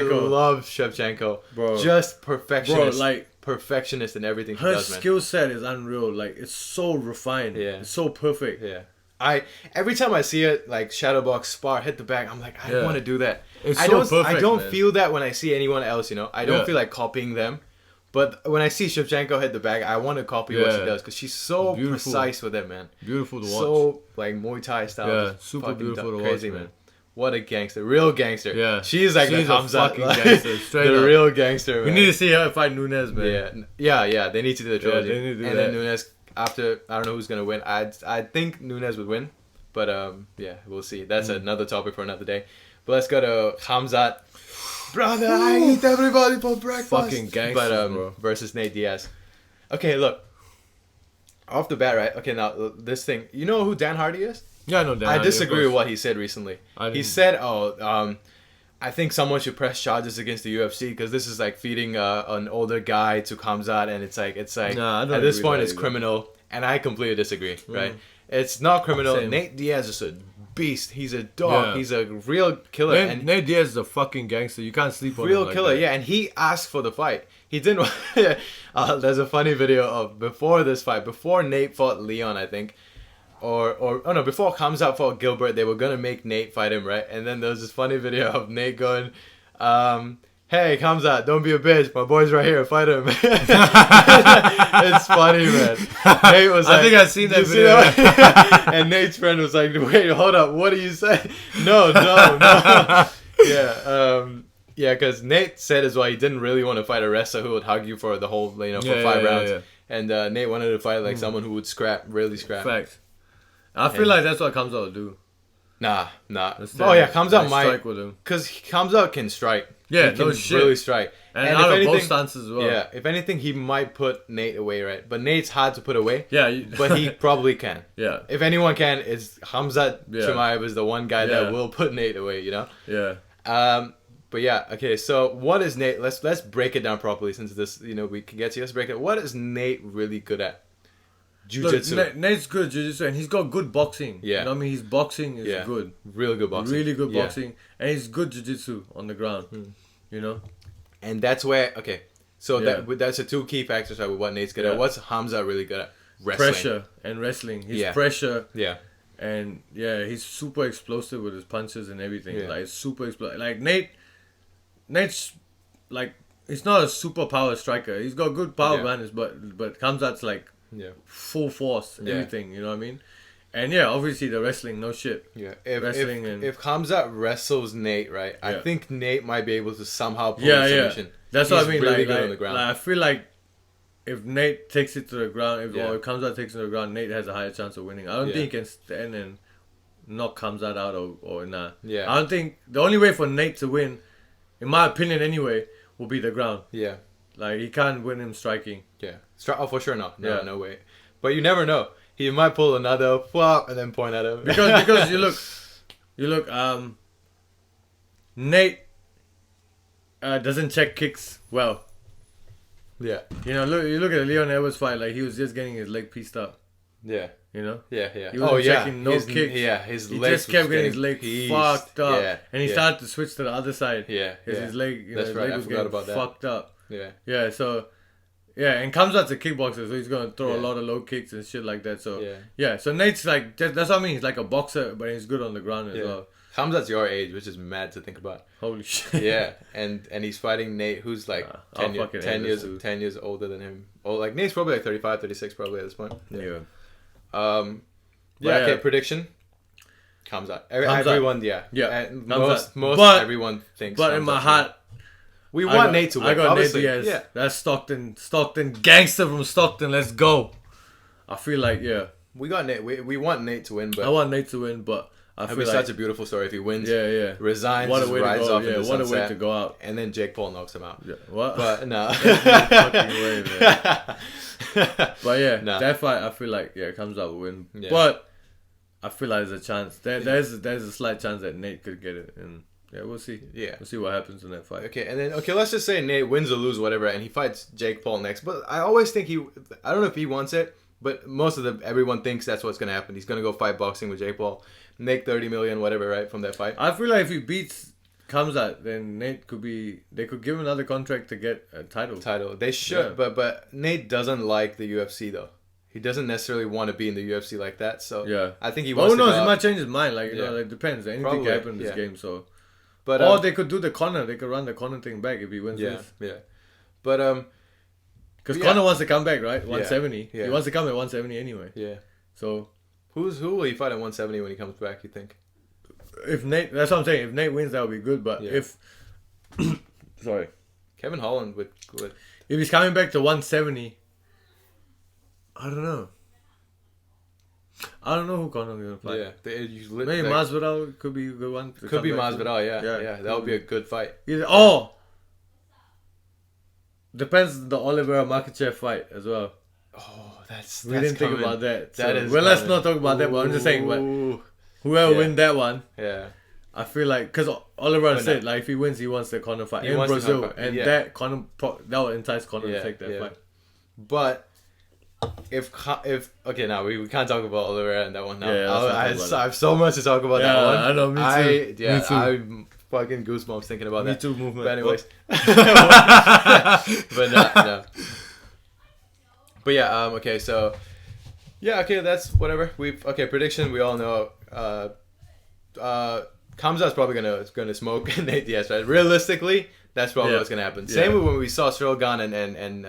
love Shevchenko. Bro. Just perfectionist. Bro, like perfectionist in everything she her does, man. skill set is unreal. Like, it's so refined. Yeah. It's so perfect. Yeah. Every time I see it, like shadowbox spar, hit the back, I'm like, I want to do that. I don't feel that when I see anyone else, you know. I don't feel like copying them. But when I see Shevchenko hit the bag, I want to copy what she does because she's so precise with it, man. Beautiful to watch. So like Muay Thai style. Yeah, super beautiful to watch, man. What a gangster. Real gangster. Yeah. She's like She's the a Khamzat. fucking gangster. Straight the up. real gangster, We man. need to see her fight Nunes, man. Yeah. They need to do the trilogy. they need to do and that. then Nunes, after, I don't know who's going to win. I think Nunes would win. But, yeah, we'll see. That's another topic for another day. But let's go to Khamzat. Brother, I eat everybody for breakfast. Fucking gangsters, bro. Versus Nate Diaz. Okay, look. Off the bat, right? Okay, now, this thing. You know who Dan Hardy is? Yeah, no, Dan I Hardy, disagree with what he said recently. He said, I think someone should press charges against the UFC because this is like feeding an older guy to Khamzat, and it's like Nah, I don't at this agree point with it's that criminal, and I completely disagree. Right? It's not criminal. Same. Nate Diaz is a beast. He's a dog. Yeah. He's a real killer. And Nate Diaz is a fucking gangster. You can't sleep on him real like killer, that. yeah. And he asked for the fight. He didn't. There's a funny video of before this fight, before Nate fought Leon, I think. Before Khamzat fought Gilbert, they were gonna make Nate fight him, right? And then there was this funny video of Nate going, "Hey, Khamzat, don't be a bitch. My boy's right here. Fight him." It's funny, man. Nate was like, I think I've seen that "You see video." that?" And Nate's friend was like, "Wait, hold up. What do you say?" No. Yeah, because Nate said as well he didn't really want to fight a wrestler who would hug you for the whole, for 5 rounds. Yeah. And Nate wanted to fight like someone who would really scrap. Facts. I feel like that's what Khamzat will do. Nah. Let's Khamzat might. strike with him. Because Khamzat can strike. Yeah, he can no shit. really strike. And if out of anything, both stances as well. Yeah, if anything, he might put Nate away, right? But Nate's hard to put away. Yeah. But he probably can. Yeah. If anyone can, it's Khamzat Chimaev is the one guy that will put Nate away, Yeah. But yeah, okay, so what is Nate? Let's break it down properly since this, we can get to. Let's break it. What is Nate really good at? Jiu-jitsu. Look, Nate's good at jiu-jitsu and he's got good boxing. Yeah. You know what I mean? His boxing is good. Real good boxing. Really good boxing. And he's good jiu-jitsu on the ground. And that's where, okay, so that's the two key factors with what Nate's good at. What's Khamzat really good at? Wrestling. Pressure and wrestling. His pressure. Yeah. And he's super explosive with his punches and everything. Yeah. Like super explosive. Like Nate's like he's not a super power striker. He's got good power manners, but Khamzat's like full force, everything. You know what I mean? And obviously the wrestling, no shit. Yeah. If Khamzat wrestles Nate, right? I think Nate might be able to somehow pull a submission. That's He's what I mean. Really Like, good on the ground. I feel like if Nate takes it to the ground, or if Khamzat takes it to the ground, Nate has a higher chance of winning. I don't think he can stand and knock Khamzat out or nah. Yeah. I don't think the only way for Nate to win, in my opinion anyway, will be the ground. Yeah. Like he can't win him striking. Yeah. For sure not. No way. But you never know. He might pull another flop and then point at him. Because you look Nate doesn't check kicks well. Yeah. You look at the Leon Edwards fight, like he was just getting his leg pieced up. Yeah. Yeah. He wasn't checking no his, kicks. Yeah, his he legs just kept getting his leg leg fucked up. Yeah. And he started to switch to the other side. Yeah. His leg, That's his right. leg I was forgot getting about that. fucked up. Yeah. Yeah, so and Khamzat's a kickboxer, so he's gonna throw a lot of low kicks and shit like that. So so Nate's like that's what I mean. He's like a boxer, but he's good on the ground as well. Khamzat's your age, which is mad to think about. Holy shit. Yeah, and he's fighting Nate, who's like 10 years older than him. Or like Nate's probably like 35, 36 probably at this point. Yeah. Okay, prediction. Khamzat. Everyone, Most but, everyone thinks. But in my heart, we want Nate to win. I got obviously. Nate Diaz. Yeah. That's Stockton gangster from Stockton. Let's go. I feel like we got Nate. We want Nate to win, but I want Nate to win, but I feel it'd be like such a beautiful story if he wins. Yeah. Resigns, what a way rides to go. off into the What a way sunset, to go out. and then Jake Paul knocks him out. Yeah. What? But no. Fucking way, man. But that fight, I feel like Khamzat will win. Yeah. But I feel like there's a chance. There's a slight chance that Nate could get it, and we'll see. Yeah, we'll see what happens in that fight. Okay, let's just say Nate wins or lose, whatever, and he fights Jake Paul next. But I always think I don't know if he wants it, but everyone thinks that's what's gonna happen. He's gonna go fight boxing with Jake Paul, make 30 million, whatever, right, from that fight. I feel like if he beats Khamzat, then Nate they could give him another contract to get a title. They should, but Nate doesn't like the UFC though. He doesn't necessarily want to be in the UFC like that. So I think he wants. Oh no, he might change his mind. Like it depends. Anything can happen in this game. So, or they could do the Conor. They could run the Conor thing back if he wins this. Yeah, but because Conor wants to come back, right? 170. He wants to come at 170 anyway. Yeah. So who will he fight at 170 when he comes back? You think? if Nate, that's what I'm saying. If Nate wins, that would be good. But Yeah. if, sorry, Kevin Holland with if he's coming back to 170, I don't know. I don't know who Conor gonna fight. yeah. Maybe Masvidal could be a good one. Could be Masvidal, yeah. That would be a good fight. Depends the Oliveira Makachev fight as well. Oh, We didn't think coming. about that. That So, is well, let's coming. not talk about that. But I'm just saying, but Ooh. whoever Yeah. win that one, Yeah. I feel like because Oliveira But said no. like if he wins, he wants the Conor fight He in wants the Brazil, Conor fight, and yeah. that that would entice Conor Yeah, to take that yeah. fight. But if okay, now we can't talk about Oliveira and that one now. Yeah, let's not talk about I have so much to talk about that Yeah, one. I know, me too. Me too. I'm fucking goosebumps thinking about Me that. too, movement. But anyways, but no. But yeah, okay, so yeah, okay, that's whatever. Prediction. We all know. Khamzat's probably gonna smoke Nate Diaz, right? Realistically, that's probably what's gonna happen. Same with when we saw Ciryl, Gane, and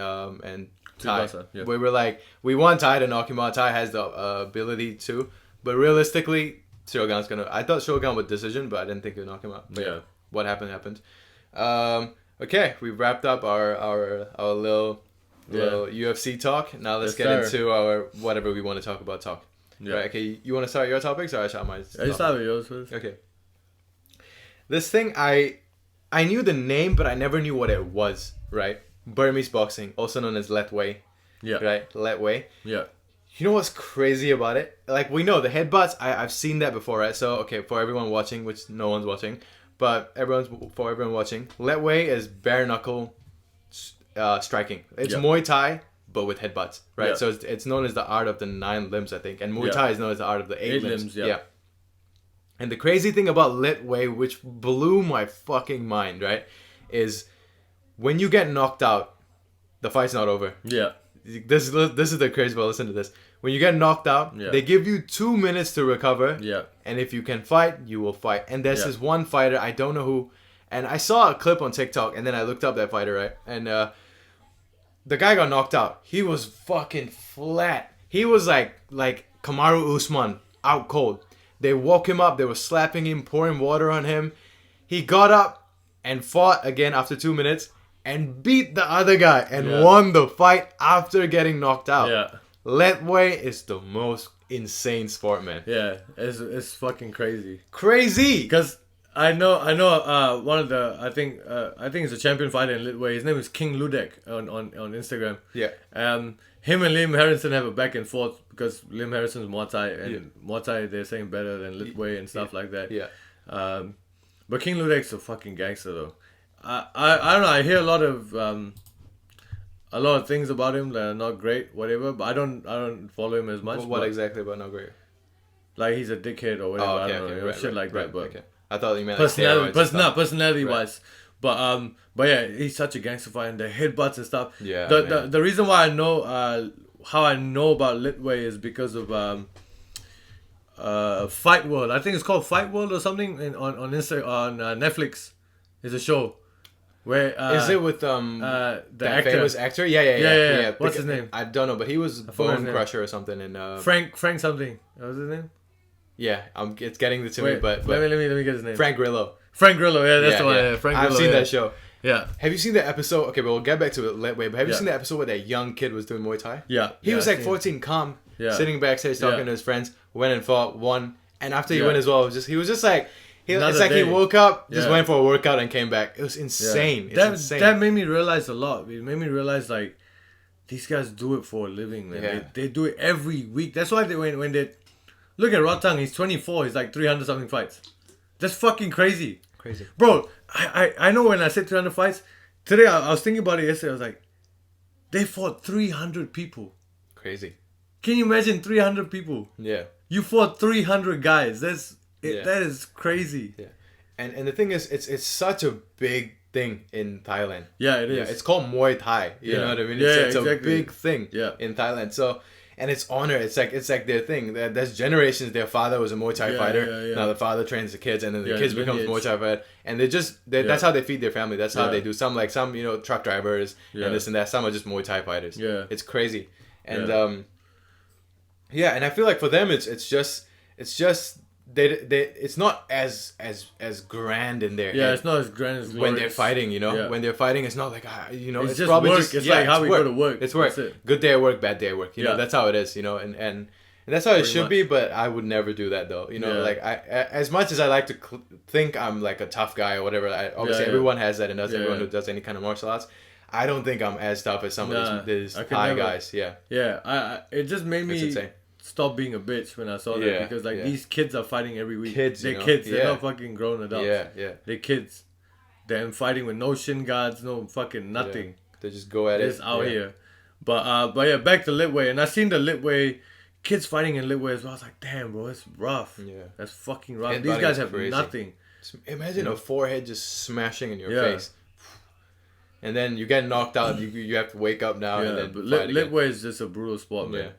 Ty. Tuivasa, yeah. We were like, we want Ty to knock him out. Ty has the ability to, but realistically, Ciryl Gane's gonna. I thought Ciryl Gane would decision, but I didn't think he'd knock him out. But Yeah. what happened. Okay, we wrapped up our little UFC talk. Now let's Yes, get sir. into our whatever we want to talk about. Yeah. Right, okay, you want to start your topics or I shall mine? I just have it yours first. Okay. This thing, I knew the name, but I never knew what it was, right? Burmese boxing, also known as Lethwei, Yeah. right? Lethwei. Yeah. You know what's crazy about it? Like, we know the headbutts, I've seen that before, right? So, okay, for everyone watching, which no one's watching, but for everyone watching, Lethwei is bare knuckle striking. It's Yeah. Muay Thai, but with headbutts, right? Yeah. So it's known as the art of the 9 limbs, I think. And Muay Yeah. Thai is known as the art of the 8 limbs. yeah. And the crazy thing about Lethwei, which blew my fucking mind, right, is when you get knocked out, the fight's not over. Yeah. This is the crazy part. Listen to this. When you get knocked out, Yeah. they give you 2 minutes to recover. Yeah. And if you can fight, you will fight. And there's Yeah. this one fighter, I don't know who, and I saw a clip on TikTok, and then I looked up that fighter, right? And the guy got knocked out. He was fucking flat. He was like Kamaru Usman, out cold. They woke him up. They were slapping him, pouring water on him. He got up and fought again after 2 minutes and beat the other guy and won the fight after getting knocked out. Yeah. Lethwei is the most insane sport, man. Yeah. It's fucking crazy. Crazy. Because I know one of the I think he's a champion fighter in Lethwei. His name is King Ludek on Instagram. Yeah. Him and Liam Harrison have a back and forth because Liam Harrison's Muay Thai and Muay Thai they're saying better than Lethwei and stuff like that. Yeah. But King Ludek's a fucking gangster though. I don't know. I hear a lot of things about him that are not great, whatever. But I don't follow him as much. What but, exactly about not great? like he's a dickhead or whatever. I don't know, shit like that. But okay. I thought you meant like personality wise. But yeah, he's such a gangster fighter and the headbutts and stuff. Yeah. The reason why I know how I know about Lethwei is because of Fight World. I think it's called Fight World or something on Netflix. It's a show where is it with the that actor. famous actor? Yeah. What's his name? I don't know, but he was forgot his Bone name. Crusher or something in Frank something. What was his name? Yeah, it's getting to me, but let me get his name. Frank Grillo. Frank Grillo, yeah, that's the one. Yeah. Frank Grillo, I've seen that show. Yeah. Have you seen the episode? Okay, but we'll get back to it Lethwei. But have you Yeah. seen the episode where that young kid was doing Muay Thai? Yeah. He was I've like seen 14, calm, Yeah. sitting backstage talking Yeah. to his friends. Went and fought, won, and after he Yeah. won as well, he was just like Another it's like he day. woke up, just Yeah. went for a workout and came back. It was insane. It's insane. That made me realize a lot. It made me realize like these guys do it for a living, man. Yeah. They do it every week. That's why when they look at Rotang, he's 24. He's like 300 something fights. That's fucking crazy. Crazy. Bro, I know when I said 300 fights, today I was thinking about it yesterday. I was like, they fought 300 people. Crazy. Can you imagine 300 people? Yeah. You fought 300 guys. Yeah. That is crazy. Yeah. And the thing is, it's such a big thing in Thailand. Yeah, it is. Yeah, it's called Muay Thai. You Yeah. know what I mean? Yeah, It's exactly. a big thing in Thailand. So, and it's honor. It's like their thing. There's generations. Their father was a Muay Thai fighter. Yeah. Now the father trains the kids, and then the Yeah, kids become lineage. Muay Thai fighter. And that's how they feed their family. That's how Yeah. they do. Some truck drivers Yeah. and this and that. Some are just Muay Thai fighters. Yeah. It's crazy. And and I feel like for them it's just it's not as grand in their head it's not as grand as when they're fighting, you know. Yeah. When they're fighting, it's not like it's just probably work. just It's like how we go to work. It's work. That's it. Good day at work, bad day at work. You know, that's how it is. You know, and that's how it should be. But I would never do that though. You know, like as much as I like to think I'm like a tough guy or whatever. Obviously, everyone has that in us. Everyone who does any kind of martial arts. I don't think I'm as tough as some of these Thai guys. Yeah. Yeah. It just made me stop being a bitch when I saw that because these kids are fighting every week. They're kids. They're not fucking grown adults. Yeah. They're kids. They're fighting with no shin guards, no fucking nothing. Yeah. They just go at it. Just out here. But yeah, back to Lethwei, and I seen the Lethwei kids fighting in Lethwei as well. I was like, damn, bro, it's rough. Yeah, that's fucking rough. These guys have nothing. Imagine a forehead just smashing in your face. And then you get knocked out. You have to wake up now. And then Lethwei is just a brutal sport, man. Yeah.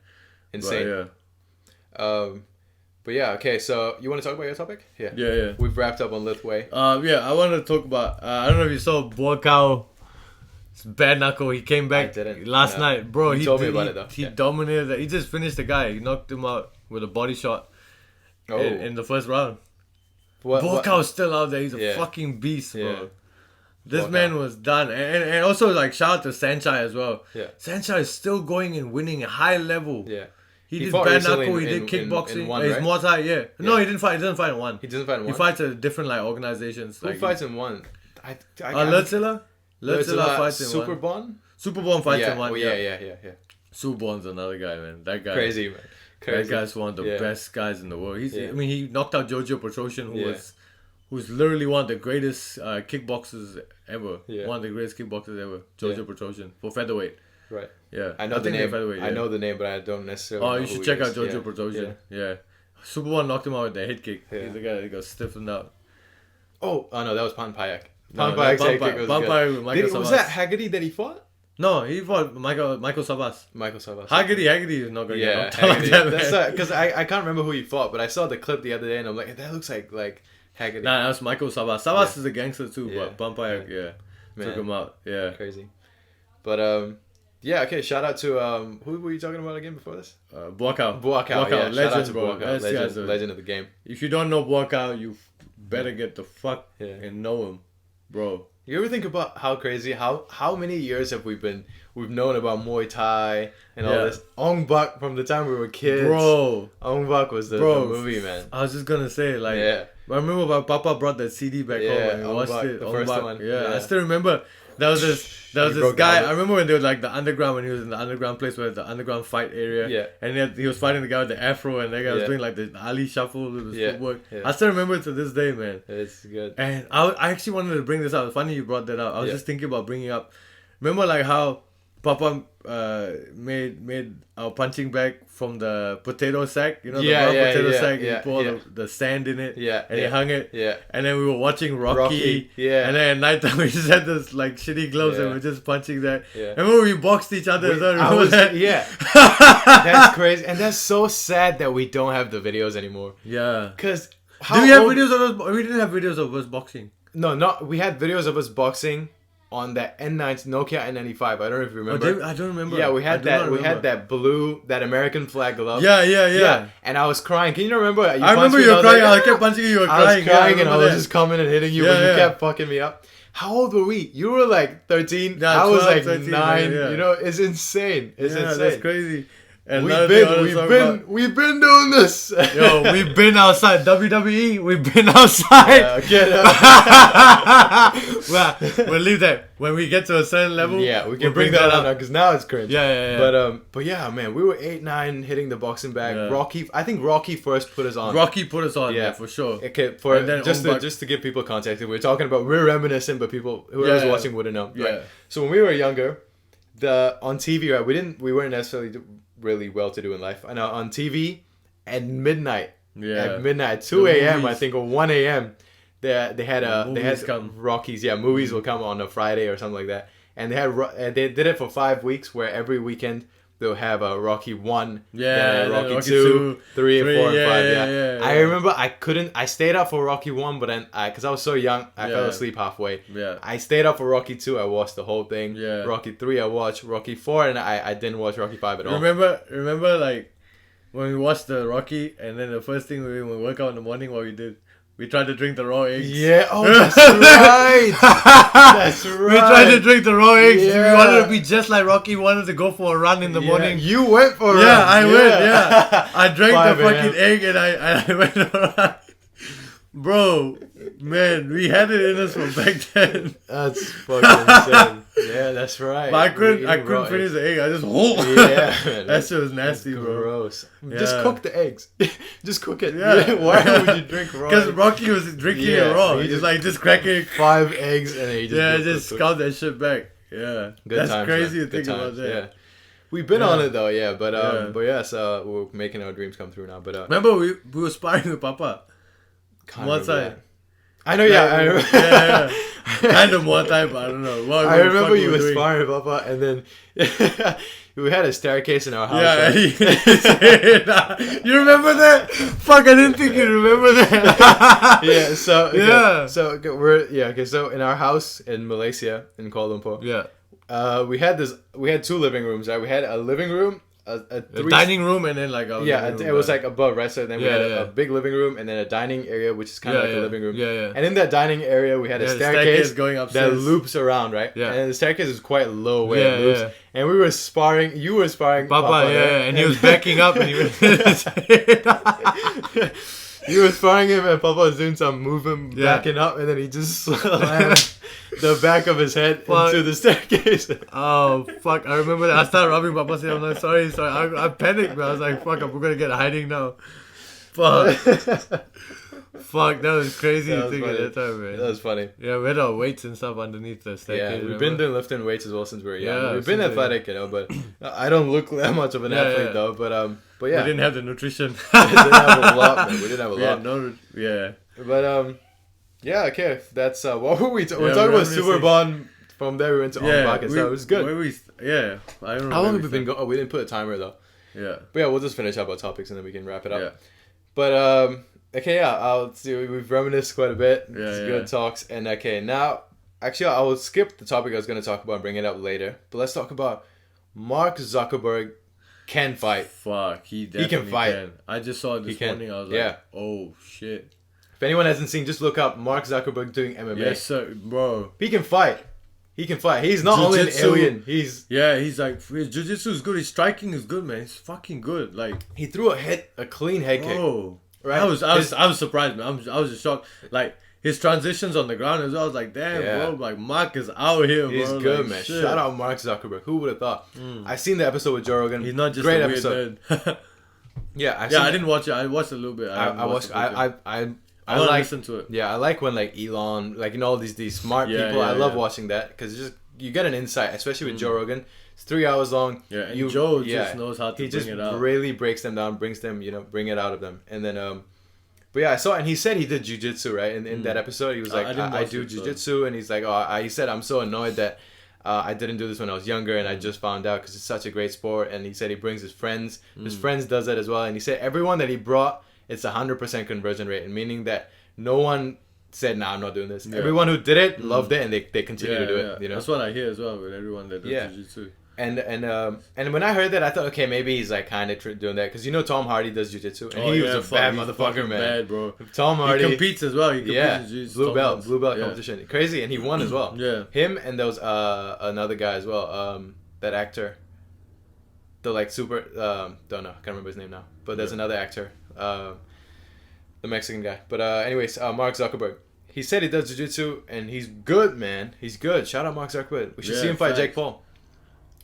Insane. But yeah, okay, so you want to talk about your topic? Yeah. We've wrapped up on Lethwei. I wanted to talk about, I don't know if you saw Buckley. It's bad knuckle. He came back last night. Bro, he told me about it though. He dominated that. He just finished the guy. He knocked him out with a body shot in the first round. Buckley's still out there. He's a fucking beast, bro. This man was done. And also, like, shout out to Sanchai as well. Yeah. Sanchai is still going and winning at high level. Yeah. He did bare knuckle. He did kickboxing. In one, He's Muay Thai. Yeah. No, he didn't fight. He doesn't fight in one. He doesn't fight in one. He fights at different like organizations. Who fights in one? Lethwei fights in one. Superbon? Superbon fights in one. Yeah. Superbon's another guy, man. That guy. Crazy, man. That guy's one of the best guys in the world. I mean, he knocked out Jojo Petrosian, who's literally one of the greatest kickboxers ever. Yeah. One of the greatest kickboxers ever. Jojo Petrosian for featherweight. Right. Yeah. I know the name. I know the name, but I don't necessarily know you should check out Jojo Petrosian. Yeah. Superbon knocked him out with the head kick. Yeah. He's the guy that got stiffened out. Oh no, that was Pan Payak. Pan Payak's head kick was good. Was that Haggerty that he fought? No, he fought Michael Savas. Haggerty is not gonna get knocked like that. That's because I can't remember who he fought, but I saw the clip the other day and I'm like, that looks like Haggerty. Nah, that was Michael Savas. Savas is a gangster too, but Pan Payak, took him out. Yeah, crazy. But okay. Shout out to who were you talking about again before this? Buckley. Yeah, legend, shout out to bro. Legend of the game. If you don't know Buckley, you better get the fuck and know him, bro. You ever think about how crazy, how many years have we've known about Muay Thai and all this? Ong Bak from the time we were kids. Bro. Ong Bak was the movie, man. I was just gonna say, like, I remember my papa brought that CD back home and we watched it. The first one. Yeah, I still remember. There was this guy. I remember when they were like the underground, when he was in the underground place where the underground fight area. Yeah. And he was fighting the guy with the afro, and that guy was doing like the Ali shuffle with his footwork. Yeah. I still remember it to this day, man. It's good. And I actually wanted to bring this up. It's funny you brought that up. I was just thinking about bringing up. Remember like how Papa made our punching bag from the potato sack, you know, the brown potato sack. He poured the sand in it, and he hung it. Yeah. And then we were watching Rocky. Yeah. And then at nighttime we just had this like shitty gloves and we were just punching that. Yeah. And remember we boxed each other. Yeah. That's crazy, and that's so sad that we don't have the videos anymore. Yeah. Because do we have videos of us? We didn't have videos of us boxing. No, we had videos of us boxing on that Nokia N95. I don't know if you remember. I don't remember. Yeah, we had that. We had that blue, that American flag glove. Yeah. And I was crying. Can you remember? I remember you were crying. I kept punching you. You were crying. I was crying and I was just coming and hitting you, but you kept fucking me up. How old were we? You were like 13. Yeah, I was like 13, 9. Yeah. You know, it's insane. It's insane. That's crazy. And we've been doing this. Yo, we've been outside. WWE, we've been outside. We'll leave that. When we get to a certain level, we can bring that up because now it's cringe. Yeah. But yeah, man, we were 8, 9 hitting the boxing bag. Yeah. I think Rocky first put us on. Yeah, for sure. Okay, just to give people context, we're reminiscing, but people whoever's watching wouldn't know. Yeah. Right? So when we were younger, on TV, right, we weren't necessarily really well to do in life. And on TV at midnight, 2 a.m. I think, or 1 a.m. They had Rockies. Yeah, movies will come on a Friday or something like that. And they did it for 5 weeks, where every weekend they'll have a Rocky 1, Rocky 2, 3, 4, and 5. Yeah. I remember I stayed up for Rocky 1, but then because I was so young, I fell asleep halfway. Yeah. I stayed up for Rocky 2. I watched the whole thing. Yeah. Rocky 3 I watched. Rocky 4 and I didn't watch Rocky 5 at all. Remember like when we watched the Rocky, and then the first thing we woke up in the morning, what we did, we tried to drink the raw eggs. Yeah, oh, that's right. That's right. We tried to drink the raw eggs. Yeah. We wanted to be just like Rocky. We wanted to go for a run in the morning. You went for a run. Yeah, I went. Yeah, I drank 5 the fucking egg and I went around. Bro, man, we had it in us from back then. That's fucking insane. Yeah, that's right. But I couldn't finish the egg. I just Yeah, man. that shit was nasty, bro. Gross. Yeah. Just cook the eggs. Just cook it. Yeah. Why would you drink raw? Because Rocky was drinking it raw. He just crack it. 5 eggs and then he just just scout that shit back. Yeah, Good that's times, crazy man. to think about that. Yeah, we've been on it though. Yeah, but Yeah. so we're making our dreams come true now. But Remember we were sparring with Papa. can't One remember side. that. I know. Yeah, I remember. Yeah. Kind of one time, but I don't know. What I the remember fuck you we were doing. sparring with Papa, and then we had a staircase in our house. Yeah, right? you remember that? Fuck, I didn't think you remember that. Yeah. So okay, Yeah. So okay, okay. So in our house in Malaysia in Kuala Lumpur, Yeah. we had 2 living rooms. Right, we had a living room, a The dining room and then like a Yeah, living it room, was like above, right? So then we Yeah, had yeah. a big living room and then a dining area, which is kind of like a living room. Yeah, yeah. And in that dining area, we had a Yeah, the staircase going that upstairs. loops around, right? Yeah. And the staircase is quite low where Yeah, it loops. yeah. And we were sparring. You were sparring Papa, Papa, yeah, right? and he was backing up and he was You were sparring him and Papa was doing some movement, Yeah. backing up, and then he just slammed the back of his head Fuck. into the staircase. Oh fuck! I remember that. I started rubbing Papa's head. I'm like, sorry. I panicked, man. I was like, fuck, we're gonna get hiding now. Fuck, fuck, that was crazy That was thing funny. at that time, man. That was funny. Yeah, we had our weights and stuff underneath the staircase. Yeah, we've remember? been doing lifting weights as well since we were young. Yeah, We've been since athletic, you know, but I don't look that much of an Yeah, athlete yeah. though. But yeah, We didn't have the nutrition. we didn't have a lot, man. We didn't have a We lot. had no, yeah. But yeah, okay. That's what were we? We're Yeah, talking about reminiscing. Super Bond. From there we went to Yeah, Ombak, so it was good. Yeah, I don't know. How long where have we been going? Oh, we didn't put a timer though. Yeah. But yeah, we'll just finish up our topics and then we can wrap it up. Yeah. But okay, yeah, I'll see. We've reminisced quite a bit. Yeah, It's yeah. good talks. And okay, now actually I will skip the topic I was going to talk about and bring it up later. But let's talk about Mark Zuckerberg can fight. Fuck, he definitely fight. can. I just saw it this can. morning. I was Yeah. like, oh shit. If anyone hasn't seen, just look up Mark Zuckerberg doing MMA. Yes, sir, bro. He can fight. He can fight. He's not only an Jiu-jitsu. alien. Yeah, he's like, his jiu-jitsu is good. His striking is good, man. He's fucking good. Like, He threw a clean head kick. bro. Right? I was surprised, man. I was just shocked. Like, his transitions on the ground as well. I was like, damn, Yeah. bro. Like, Mark is out here, bro. He's good, like, man. shit. Shout out Mark Zuckerberg. Who would have thought? I seen the episode with Joe Rogan. He's not just great a weird episode. nerd. Yeah, I Yeah, I didn't watch it. I watched a little bit. I watched. I want to like. listen to it. Yeah, I like when like Elon, like all these smart Yeah, people. yeah, I love yeah. watching that because just you get an insight, especially with Joe Rogan. It's 3 hours long. Yeah, and Joe just knows how to he bring just it out. really breaks them down, brings them, bring it out of them, and then But yeah, I saw, and he said he did jujitsu, right? In that episode, he was like, I didn't I watch do it, so- jujitsu, and he's like, he said, I'm so annoyed that I didn't do this when I was younger, and I just found out because it's such a great sport. And he said he brings his friends. His friends does it as well, and he said everyone that he brought, it's 100% conversion rate, and meaning that no one said, "Nah, I'm not doing this." Yeah. Everyone who did it loved it, and they continue to do Yeah. it. You know, That's what I hear as well with everyone that does Yeah. jiu-jitsu. and when I heard that, I thought, okay, maybe he's like kind of doing that because Tom Hardy does jujitsu, and he was a bad he's motherfucker, fucking man. Bad, bro. Tom Hardy He competes as well. He competes yeah, in jiu-jitsu. blue belt Yeah. competition, crazy, and he won as well. Yeah. Him and there was another guy as well, that actor, the like super don't know, can't remember his name now, but there's another actor, the Mexican guy. But anyways, Mark Zuckerberg, he said he does jiu-jitsu and he's good, man. He's good. Shout out Mark Zuckerberg. We should Yeah, see him fight facts. Jake Paul.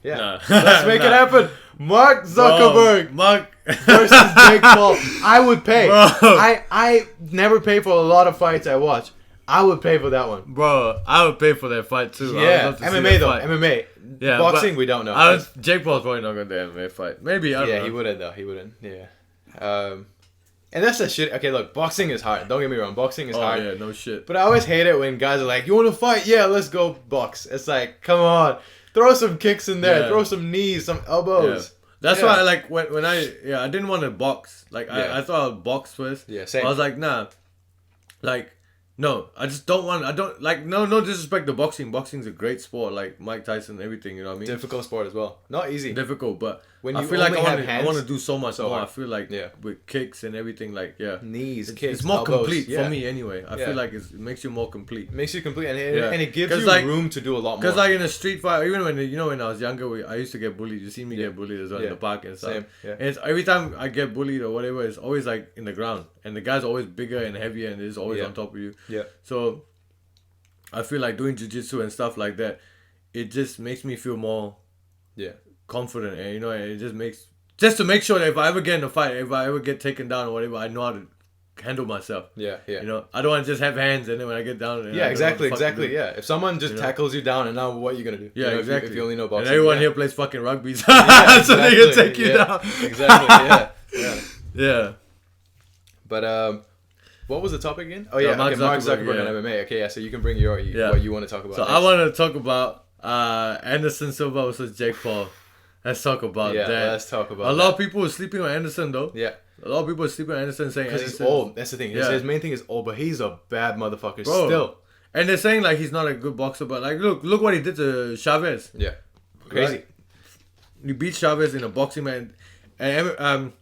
Yeah, Nah. let's make it happen. Mark Zuckerberg Bro, Mark versus Jake Paul. I would pay. Bro. I never pay for a lot of fights I watch. I would pay for that one. Bro, I would pay for that fight too. I would Yeah, love to see MMA that though. fight. MMA. Yeah, Boxing, but we don't know. Jake Paul's probably not going to MMA fight. Maybe, I don't know. He wouldn't though. He wouldn't. Yeah. And that's the shit. Okay, look, boxing is hard. Don't get me wrong. Boxing is Oh, hard. yeah, no shit. But I always hate it when guys are like, "You want to fight? Yeah, let's go box." It's like, come on, throw some kicks in there, Yeah. throw some knees, some elbows. That's Yeah. why I like when I didn't want to box. Like Yeah. I thought I'd box first. Yeah, same. I was like, nah. Like No, I just don't want. I don't like. No disrespect to boxing. Boxing's a great sport, like Mike Tyson, everything. You know what I mean? Difficult sport as well. Not easy. Difficult, but When I you feel like only have I want to hands, do so much so more. hard. I feel like with kicks and everything, like Knees, it's, kicks, it's more elbows, complete for me anyway. I feel like it makes you more complete. It makes you complete, and it gives you like, room to do a lot more. Because like in a street fight, even when when I was younger, I used to get bullied. You see me get bullied as well in the park and stuff. Same. Yeah. And it's, every time I get bullied or whatever, it's always like in the ground, and the guy's always bigger and heavier, and is always on top of you. Yeah. So I feel like doing jiu-jitsu and stuff like that, it just makes me feel more confident, and it just makes to make sure that if I ever get in a fight, if I ever get taken down or whatever, I know how to handle myself. Yeah. I don't want to just have hands and then when I get down. Exactly. Yeah. If someone just tackles you down, and now what are you gonna do? Yeah, exactly. If you only know boxing. And everyone here plays fucking rugby, so Exactly. they can take you down. Exactly. Yeah. But what was the topic again? Oh yeah, Mark Mark Zuckerberg, Zuckerberg and MMA. Okay, so you can bring what you want to talk about. So next. I want to talk about Anderson Silva versus Jake Paul. Let's talk about that. Let's talk about A lot of people are sleeping on Anderson though. Yeah. A lot of people are sleeping on Anderson saying because he's old. That's the thing. His main thing is old, but he's a bad motherfucker still. And they're saying like he's not a good boxer, but like look what he did to Chavez. Yeah. Crazy. Right? He beat Chavez in a boxing match. And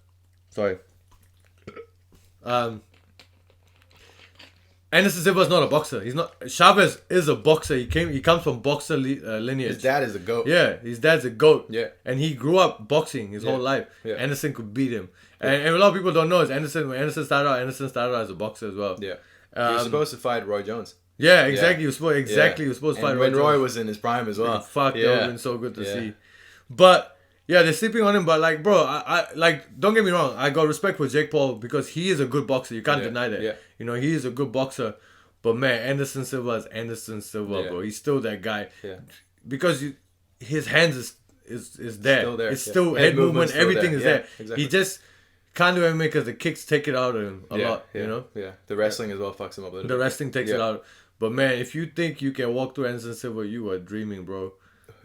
Anderson Silva is not a boxer. He's not. Chavez is a boxer. He comes from boxer lineage. His dad is a goat. Yeah, his dad's a goat. Yeah, and he grew up boxing his whole life. Yeah. Anderson could beat him, and a lot of people don't know is when Anderson started out as a boxer as well. Yeah, he was supposed to fight Roy Jones. Yeah, exactly. He was supposed to fight when Roy Roy was in his prime as well. Fuck, that would have been so good to see. But yeah, they're sleeping on him. But like, bro, I like. Don't get me wrong. I got respect for Jake Paul because he is a good boxer. You can't deny that. Yeah. He is a good boxer. But man, Anderson Silva is Anderson Silva, bro. He's still that guy. Yeah. Because his hands is there. Still there. It's still head movement. Everything is there. Exactly. He just can't do MMA because the kicks take it out of him a lot. Yeah. The wrestling as well fucks him up a little bit. The wrestling takes it out. But man, if you think you can walk through Anderson Silva, you are dreaming, bro.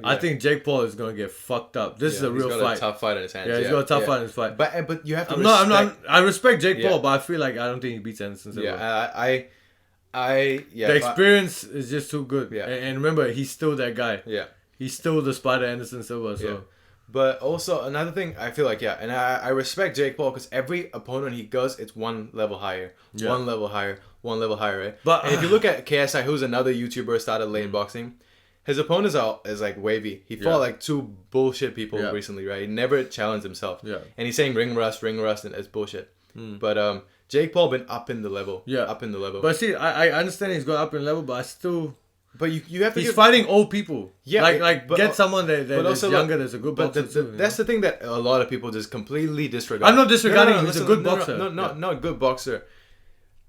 Yeah. I think Jake Paul is gonna get fucked up. This is a real fight. He's got a tough fight in his hands. Yeah, he's got a tough fight in his fight. But you have to. I respect Jake Paul, but I feel like I don't think he beats Anderson Silva. Yeah, the experience is just too good. Yeah. And remember, he's still that guy. Yeah. He's still the Spider Anderson Silva. So. Yeah. But also another thing, I feel like and I respect Jake Paul because every opponent he goes, it's one level higher, one level higher, right? But and if you look at KSI, who's another YouTuber started late in boxing, his opponents is like wavy. He fought like two bullshit people recently, right? He never challenged himself. Yeah. And he's saying ring rust, and it's bullshit. But Jake Paul been up in the level. Yeah. Up in the level. But see, I understand he's got up in level, but I still. But you have to. He's fighting old people. Yeah. Get someone that's younger that's a good boxer too. That's the thing that a lot of people just completely disregard. I'm not disregarding him. He's a good boxer. Not good boxer.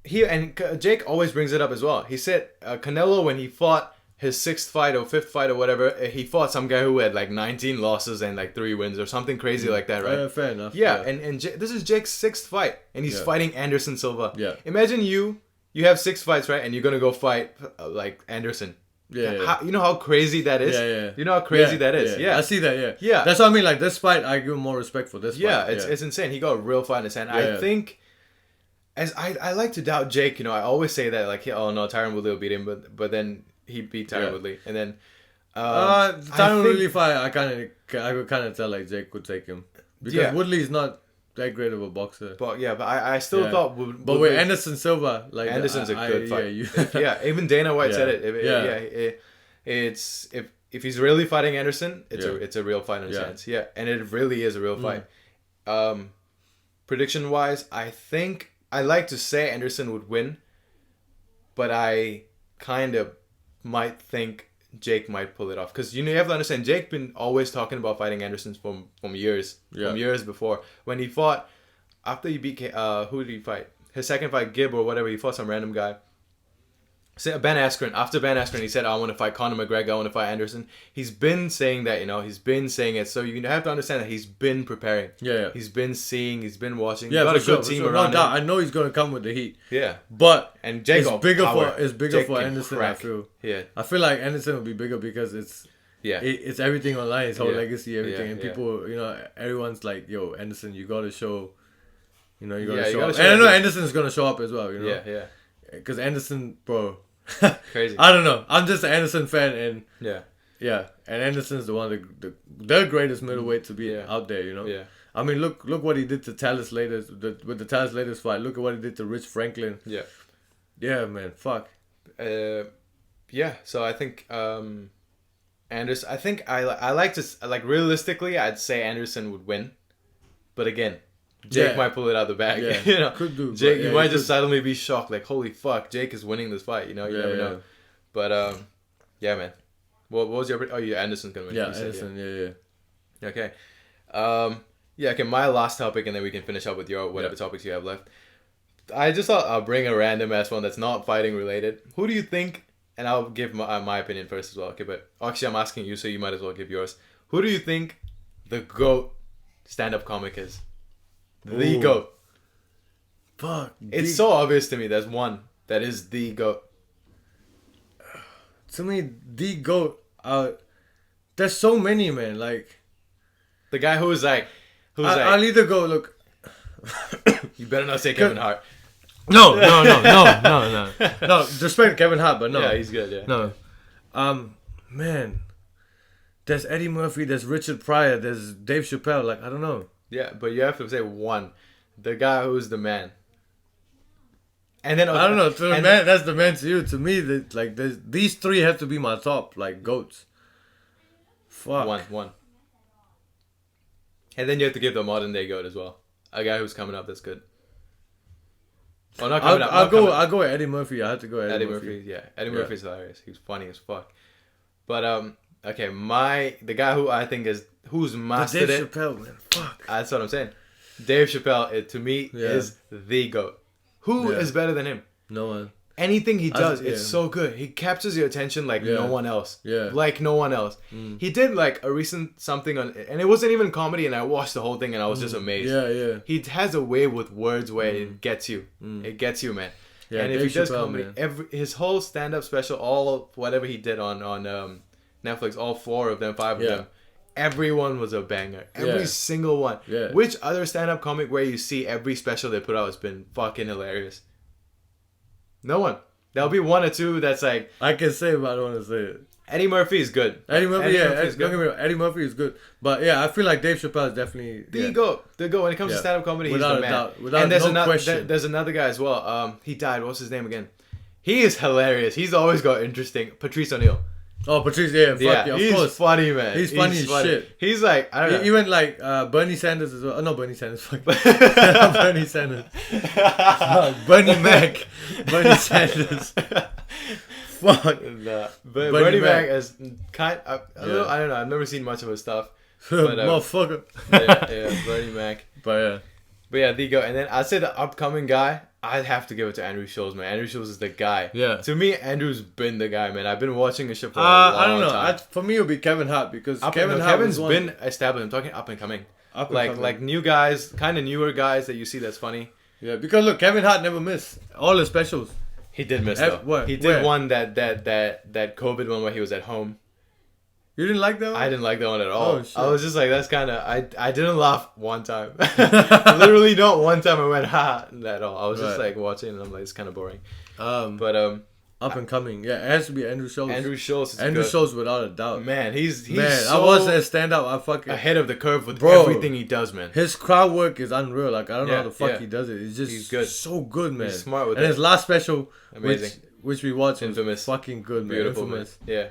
Jake always brings it up as well. He said Canelo, when he fought his 6th fight or 5th fight or whatever, he fought some guy who had like 19 losses and like 3 wins or something crazy like that, right? Fair enough. Yeah. And this is Jake's 6th fight, and he's fighting Anderson Silva. Yeah. Imagine you have 6 fights, right? And you're gonna go fight like Anderson. Yeah. You know how crazy that is? Yeah. You know how crazy that is? Yeah. I see that, yeah. Yeah. That's what I mean, like this fight, I give him more respect for this fight. Yeah, it's insane. He got a real fight in his hand. I think, as I like to doubt Jake, I always say that, like, oh no, Tyron Woodley will beat him, but then he beat Tyron Woodley. And then, Tyron Woodley fight, I could kind of tell, like, Jake could take him. Because Woodley's not that great of a boxer. But I still thought. But with Anderson Silva, like Anderson's a good fight. Even Dana White said it. It's if he's really fighting Anderson, it's a real fight in a sense. Yeah, and it really is a real fight. Prediction wise, I think I like to say Anderson would win, but I kind of might think Jake might pull it off, because you have to understand, Jake been always talking about fighting Anderson from years before. When he fought after he beat who did he fight? His second fight, Gibb or whatever. He fought some random guy. Ben Askren. After Ben Askren, he said, "I want to fight Conor McGregor. I want to fight Anderson." He's been saying that, he's been saying it. So you have to understand that he's been preparing. Yeah. He's been seeing. He's been watching. Yeah, he's got a good team around him. No doubt. I know he's gonna come with the heat. Yeah. But Jake it's bigger for Anderson. Crack. I feel. Yeah. I feel like Anderson will be bigger because it's everything online. His whole legacy, everything, and people, everyone's like, "Yo, Anderson, you gotta show." You gotta show up. And I know Anderson's gonna show up as well. Yeah. because Anderson, bro. Crazy. I don't know. I'm just an Anderson fan, and yeah, and Anderson's the one the greatest middleweight to be out there. You know. Yeah. I mean, look what he did to Talis later with the Talis latest fight. Look at what he did to Rich Franklin. Yeah. Yeah, man. Fuck. Yeah. So I think Anderson. I think I like to like realistically, I'd say Anderson would win, but again, Jake might pull it out of the bag. Yeah. You know, Could do. Jake, you might just suddenly be shocked, like, holy fuck, Jake is winning this fight. You know, you never know. But yeah, man. What was your? Oh, yeah, Anderson's gonna win. Yeah, Anderson. Yeah. Okay. Yeah. Okay. My last topic, and then we can finish up with your whatever topics you have left. I just thought I'll bring a random ass one that's not fighting related. Who do you think? And I'll give my opinion first as well. Okay, but actually I'm asking you, so you might as well give yours. Who do you think the GOAT stand-up comic is? The GOAT. Fuck. It's so obvious to me. There's one that is the GOAT. To me, the GOAT. There's so many, man. Like the guy who's like, I'll either go look. You better not say Kevin Hart. No. No, respect Kevin Hart, but no. Yeah, he's good. Yeah. No. Man. There's Eddie Murphy. There's Richard Pryor. There's Dave Chappelle. Like, I don't know. Yeah, but you have to say one. The guy who's the man. And then I don't know. To the man, that's the man to you. To me, these three have to be my top GOATs. Fuck. One. And then you have to give the modern day GOAT as well. A guy who's coming up that's good. Oh, not coming up. I'll go with Eddie Murphy. I have to go with Eddie Murphy. Yeah, Eddie Murphy's hilarious. He's funny as fuck. But okay, the guy who I think who's mastered Dave Chappelle, man. Fuck. That's what I'm saying. Dave Chappelle, to me, is the GOAT. Who is better than him? No one. Anything he does, it's so good. He captures your attention like no one else. Yeah. Like no one else. He did like a recent something on, and it wasn't even comedy, and I watched the whole thing and I was just amazed. Yeah. He has a way with words where it gets you. It gets you, man. Yeah, and if he does comedy, his whole stand-up special, whatever he did on Netflix, all 4 of them, 5 of them, everyone was a banger. Every single one. Yeah. Which other stand-up comic where you see every special they put out has been fucking hilarious? No one. There'll be 1 or 2 that's like... I can say it, but I don't want to say it. Eddie Murphy is good. Eddie Murphy is good. But yeah, I feel like Dave Chappelle is definitely... The GOAT. When it comes to stand-up comedy, without he's the man. Doubt. Without question. There's another guy as well. He died. What's his name again? He is hilarious. He's always got interesting... Patrice O'Neal. Oh, Patrice, of he's course. Funny, man. He's funny as shit. He's like, I don't know. Even like Bernie Sanders as well. No, Bernie Sanders. Fuck. Bernie Sanders. Bernie Mac. Bernie Sanders. Fuck. Nah. But Bernie Mac is kind of, I don't know. I've never seen much of his stuff. But, motherfucker. yeah, Bernie Mac. But yeah, the GOAT. And then I'd say the upcoming guy, I'd have to give it to Andrew Schulz, man. Andrew Schulz is the guy. Yeah. To me, Andrew's been the guy, man. I've been watching his shit for a long time. I don't know. For me, it would be Kevin Hart because Kevin's been established. I'm talking up and coming. Like new guys, kind of newer guys that you see that's funny. Yeah, because look, Kevin Hart never missed all his specials. He did miss though. He did one that COVID one where he was at home. You didn't like that one? I didn't like that one at all. Oh, shit. I was just like, that's kind of... I didn't laugh one time. Literally not one time I went, ha, at all. I was just like watching and I'm like, it's kind of boring. Up and coming. Yeah, it has to be Andrew Schulz. Andrew Schulz without a doubt. Man, he's I was a stand-up. I fucking... ahead of the curve with everything he does, man. His crowd work is unreal. Like, I don't know how the fuck he does it. He's good. So good, man. He's smart with it. And his last special, amazing, which we watched, Infamous. Fucking good, man. Beautiful, Infamous. Man. Yeah.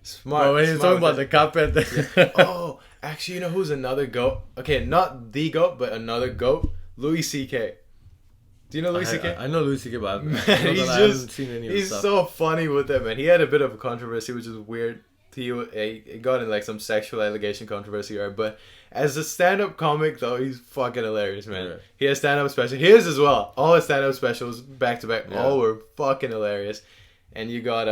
Smart. But when he's talking about the carpet. Oh, actually, you know who's another GOAT? Okay, not the GOAT, but another GOAT. Louis C.K. Do you know Louis C.K.? I know Louis C.K., but I haven't seen any of his stuff. He's so funny with it, man. He had a bit of a controversy, which is weird. He got in like some sexual allegation controversy, right? But as a stand-up comic, though, he's fucking hilarious, man. Yeah. He has stand-up specials. His as well. All his stand-up specials, back-to-back, all were fucking hilarious. And you got...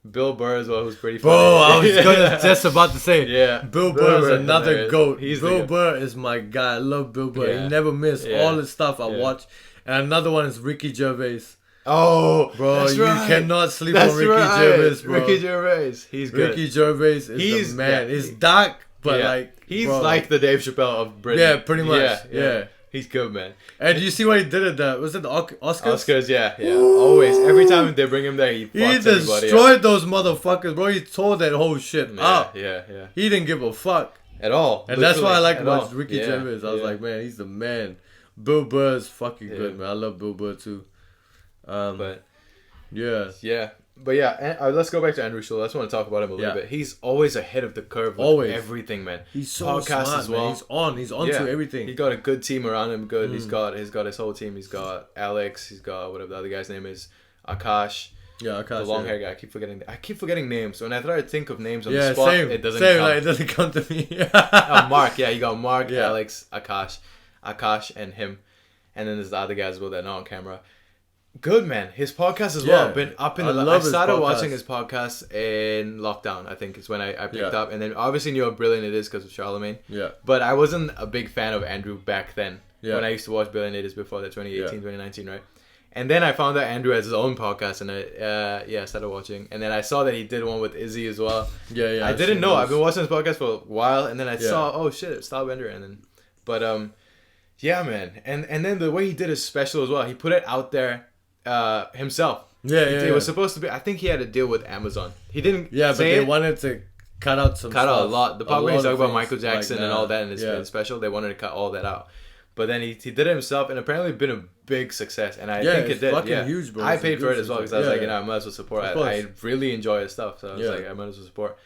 Bill Burr as well, who's pretty funny. Bro, I was just about to say. Yeah. Bill Burr is another GOAT. Bill Burr is my guy. I love Bill Burr. Yeah. He never missed all his stuff I watch. And another one is Ricky Gervais. Oh, bro, you cannot sleep on Ricky Gervais, bro. Ricky Gervais. He's good. Ricky Gervais is the man. He's dark, but like... He's like the Dave Chappelle of Britain. Yeah, pretty much. Yeah. He's good, man. And you see what he did at the Oscars? Oscars, yeah. Always. Every time they bring him there, he fucks everybody destroyed those motherfuckers, bro. He tore that whole shit up. Yeah. He didn't give a fuck. At all. And that's why I like about Ricky Gervais. I was like, man, he's the man. Bill Burr's fucking good, man. I love Bill Burr too. But yeah. But yeah, let's go back to Andrew Schulz. I just want to talk about him a little bit. He's always ahead of the curve with everything, man. He's so podcast smart, as well. Man. He's on to everything. He's got a good team around him. Good. He's got his whole team. He's got Alex. He's got whatever the other guy's name is. Akash. Yeah, Akash. The long hair guy. I keep forgetting names. When I try to think of names on the spot, it doesn't come. Like, it doesn't come to me. Mark. Yeah, you got Mark, Alex, Akash, and him. And then there's the other guys as well that are not on camera. Good, man. His podcast as well. Been up in the... I started watching his podcast in lockdown, I think is when I picked up. And then obviously knew how brilliant it is because of Charlemagne. Yeah. But I wasn't a big fan of Andrew back then. Yeah. When I used to watch Brilliant It Is before the 2018, 2019, right? And then I found out Andrew has his own podcast and I started watching. And then I saw that he did one with Izzy as well. Yeah. I didn't know. I've been watching his podcast for a while and then I saw, oh shit, it's Stylebender. And then... But, yeah, man. And then the way he did his special as well, he put it out there himself. It was supposed to be. I think he had a deal with Amazon. He didn't. Yeah, but they wanted to cut out a lot. The part where he's talking about Michael Jackson and all that in his special, they wanted to cut all that out. But then he did it himself, and apparently been a big success. And I think it did. Fucking huge, bro. I paid for it as well because I was like, I might as well support. I really enjoy his stuff, so I was like, I might as well support.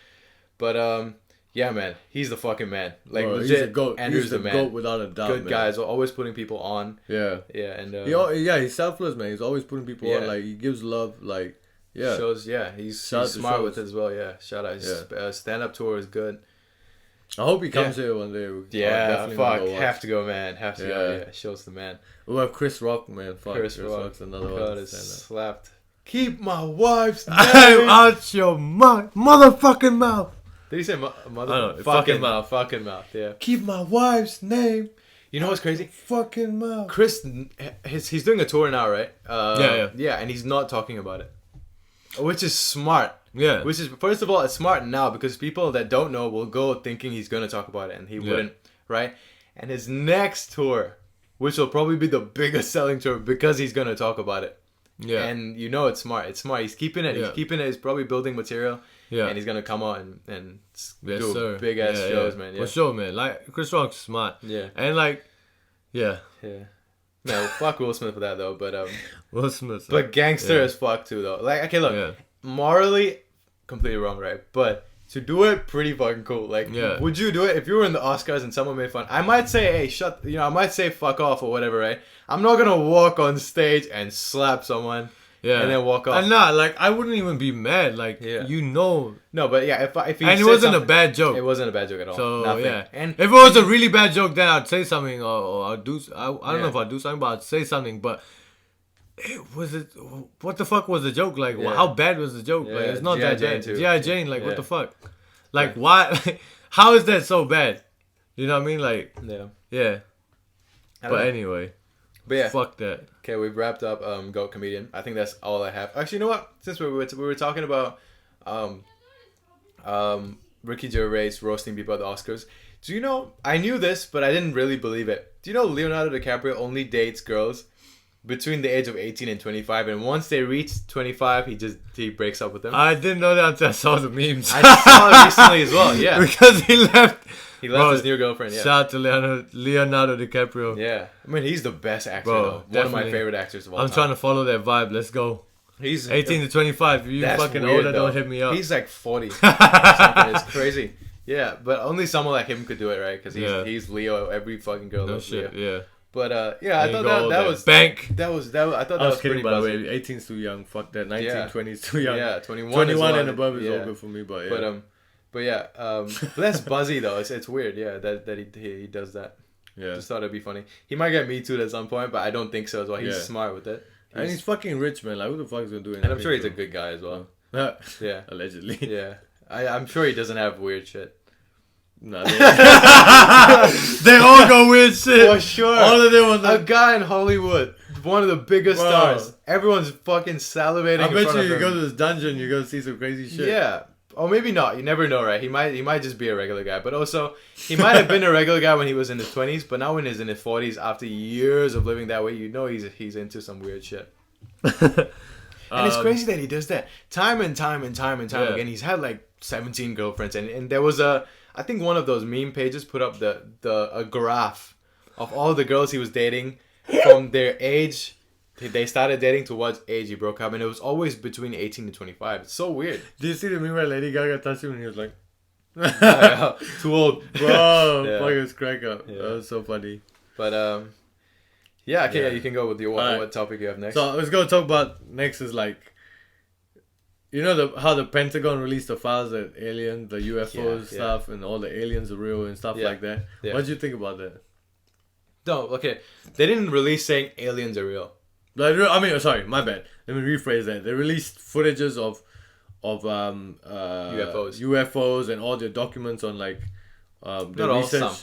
But yeah, man, he's the fucking man. Like, bro, legit, he's a goat. Andrew's he's the man. GOAT without a doubt. Good guys, always putting people on. Yeah, and he's selfless, man. He's always putting people on. Like, he gives love. Like, shows. He's smart with it as well. Yeah, shout out. His stand-up tour is good. I hope he comes here one day. Have to go, man. Have to go. Yeah, shows the man. We have Chris Rock, man. Chris Rock's another one. God, slapped. Keep my wife's name out your motherfucking mouth. Did he say fucking mouth, yeah. Keep my wife's name. You know what's crazy? Fucking mouth. Chris, he's doing a tour now, right? Yeah, and he's not talking about it. Which is smart. Yeah. Which is, first of all, it's smart now because people that don't know will go thinking he's going to talk about it and he wouldn't, right? And his next tour, which will probably be the biggest selling tour because he's going to talk about it. Yeah. And you know it's smart. It's smart. He's keeping it. He's probably building material. Yeah. And he's going to come out and do big ass shows, man. Yeah. For sure, man. Like, Chris Rock's smart. Yeah. And like, yeah. No, fuck Will Smith for that though, but Will Smith. But gangster as fuck too though. Like, okay, look, morally completely wrong, right? But to do it, pretty fucking cool. Like, would you do it if you were in the Oscars and someone made fun? I might say, hey, I might say fuck off or whatever, right? I'm not gonna walk on stage and slap someone. Yeah. And then walk off. And like, I wouldn't even be mad. Like, No, but yeah, if he and it wasn't a bad joke. It wasn't a bad joke at all. So, nothing. Yeah. And if it was a really bad joke, then I'd say something or I'd do... I don't know if I'd do something, but I'd say something. But what the fuck was the joke? Like, how bad was the joke? Like, it's not that bad. G.I. Jane, like, what the fuck? Like, why? How is that so bad? You know what I mean? Like, yeah. But anyway... But yeah, fuck that. Okay, we've wrapped up GOAT Comedian. I think that's all I have. Actually, you know what? Since we were talking about Ricky Gervais roasting people at the Oscars, do you know? I knew this, but I didn't really believe it. Do you know Leonardo DiCaprio only dates girls between the age of 18 and 25, and once they reach 25, he breaks up with them? I didn't know that until I saw the memes. I saw it recently as well. Yeah, because he left. He left his new girlfriend, yeah. Shout out to Leonardo DiCaprio. Yeah. I mean, he's the best actor, though. One of my favorite actors of all time. I'm trying to follow that vibe. Let's go. He's 18 to 25. If you fucking weird, older, though. Don't hit me up. He's like 40. It's crazy. Yeah, but only someone like him could do it, right? Because he's Leo. Every fucking girl loves Leo. Yeah. But, I thought that was... Bank. I thought that was kidding, pretty by the way. 18's too young. Fuck that. 19, 20 is too young. Yeah, 21 and above is all good for me, but yeah. But yeah, but that's buzzy though. It's weird, that he does that. Yeah, just thought it'd be funny. He might get Me Too'd at some point, but I don't think so as well. He's smart with it. And he's fucking rich, man. Like, who the fuck is gonna do it? And I'm sure he's a good guy as well. Yeah, allegedly. Yeah, I'm sure he doesn't have weird shit. No, they all go weird shit. For sure. All of them was a guy in Hollywood, one of the biggest stars. Everyone's fucking salivating. I bet you go to this dungeon, you're gonna see some crazy shit. Yeah. or maybe not. You never know, right? He might just be a regular guy, but also he might have been a regular guy when he was in his 20s, but now when he's in his 40s, after years of living that way, you know he's into some weird shit. And it's crazy that he does that time and time again. He's had like 17 girlfriends, and there was I think one of those meme pages put up a graph of all the girls he was dating from their age. They started dating to what age he broke up, and it was always between 18 and 25. It's so weird. Did you see the meme where Lady Gaga touched him and he was like, too old, bro? Fuck his crack up. Yeah. That was so funny. But yeah, you can go with your what topic you have next. So let's go talk about next is like, you know how the Pentagon released the files that aliens, the UFOs stuff, and all the aliens are real and stuff like that. Yeah. What did you think about that? No, okay, they didn't release saying aliens are real. I mean, sorry, my bad. Let me rephrase that. They released footages of UFOs and all their documents on like the Not research. all,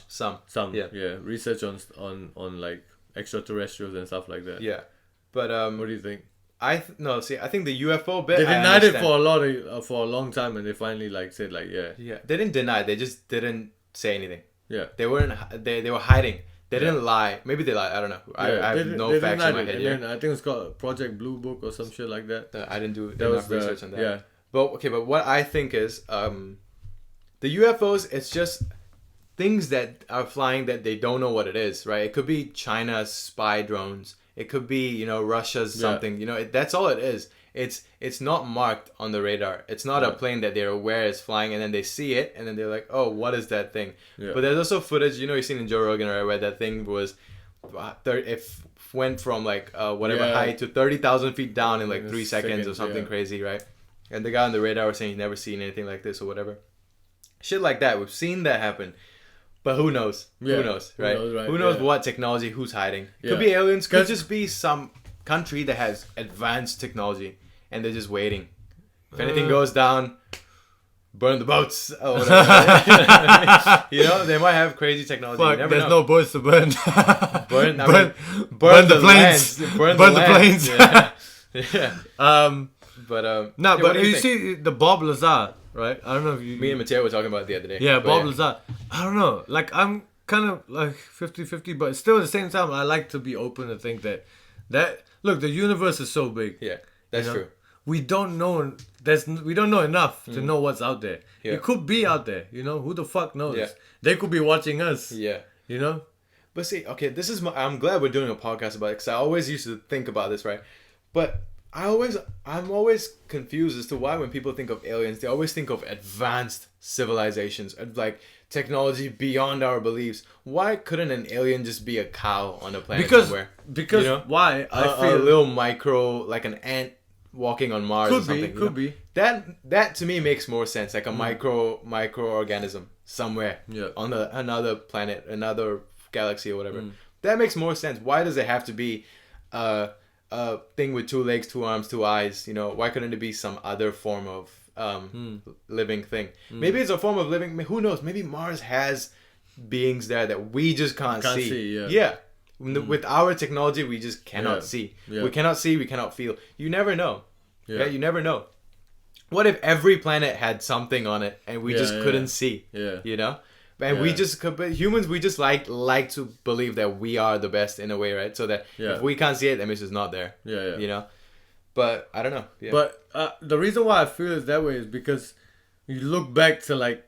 some. Yeah, research on like extraterrestrials and stuff like that. Yeah, but what do you think? I think the UFO bit. They denied it for a long time, and they finally like said like yeah. They didn't deny. They just didn't say anything. Yeah. They weren't. They were hiding. They didn't lie. Maybe they lied. I don't know. I have no facts in my head. And then I think it's called Project Blue Book or some shit like that. I didn't do enough research on that. Yeah. But what I think is the UFOs. It's just things that are flying that they don't know what it is. Right. It could be China's spy drones. It could be Russia's something. That's all it is. It's not marked on the radar. It's not a plane that they're aware is flying, and then they see it, and then they're like, oh, what is that thing? Yeah. But there's also footage, you've seen in Joe Rogan, right, where that thing was, it went from like whatever height to 30,000 feet down in like 3 seconds or something crazy, right? And the guy on the radar was saying he's never seen anything like this or whatever. Shit like that. We've seen that happen. But who knows? Yeah. Who knows, right? Who knows what technology, who's hiding? Could be aliens, could just be some country that has advanced technology and they're just waiting. If anything goes down, burn the boats or whatever. They might have crazy technology. Fuck, there's no boats to burn. burn the planes. Burn the planes. Yeah. But you see the Bob Lazar, right? I don't know if you... Me and Mateo were talking about it the other day. Yeah, Bob Lazar. I don't know. Like, I'm kind of like 50-50, but still at the same time, I like to be open to think that look, the universe is so big. Yeah, that's true. We don't know. We don't know enough to know what's out there. Yeah. It could be out there. Who the fuck knows? Yeah. They could be watching us. Yeah. But see, okay, I'm glad we're doing a podcast about it because I always used to think about this, right? But I'm always confused as to why when people think of aliens, they always think of advanced civilizations, like technology beyond our beliefs. Why couldn't an alien just be a cow on a planet somewhere? Because why? I feel a little micro, like an ant walking on Mars or something. Could be. That to me makes more sense, like a microorganism somewhere on another planet, another galaxy or whatever. That makes more sense. Why does it have to be a thing with 2 legs, 2 arms, 2 eyes? Why couldn't it be some other form of living thing? Maybe it's a form of living. Who knows? Maybe Mars has beings there that we just can't see. Yeah. With our technology, we just cannot see. Yeah. We cannot see. We cannot feel. You never know. Yeah. You never know. What if every planet had something on it and we just couldn't see? Yeah. And we just, but humans, we just like to believe that we are the best in a way, right? So that if we can't see it, that means it's not there. Yeah. But I don't know. Yeah. But the reason why I feel it's that way is because you look back to like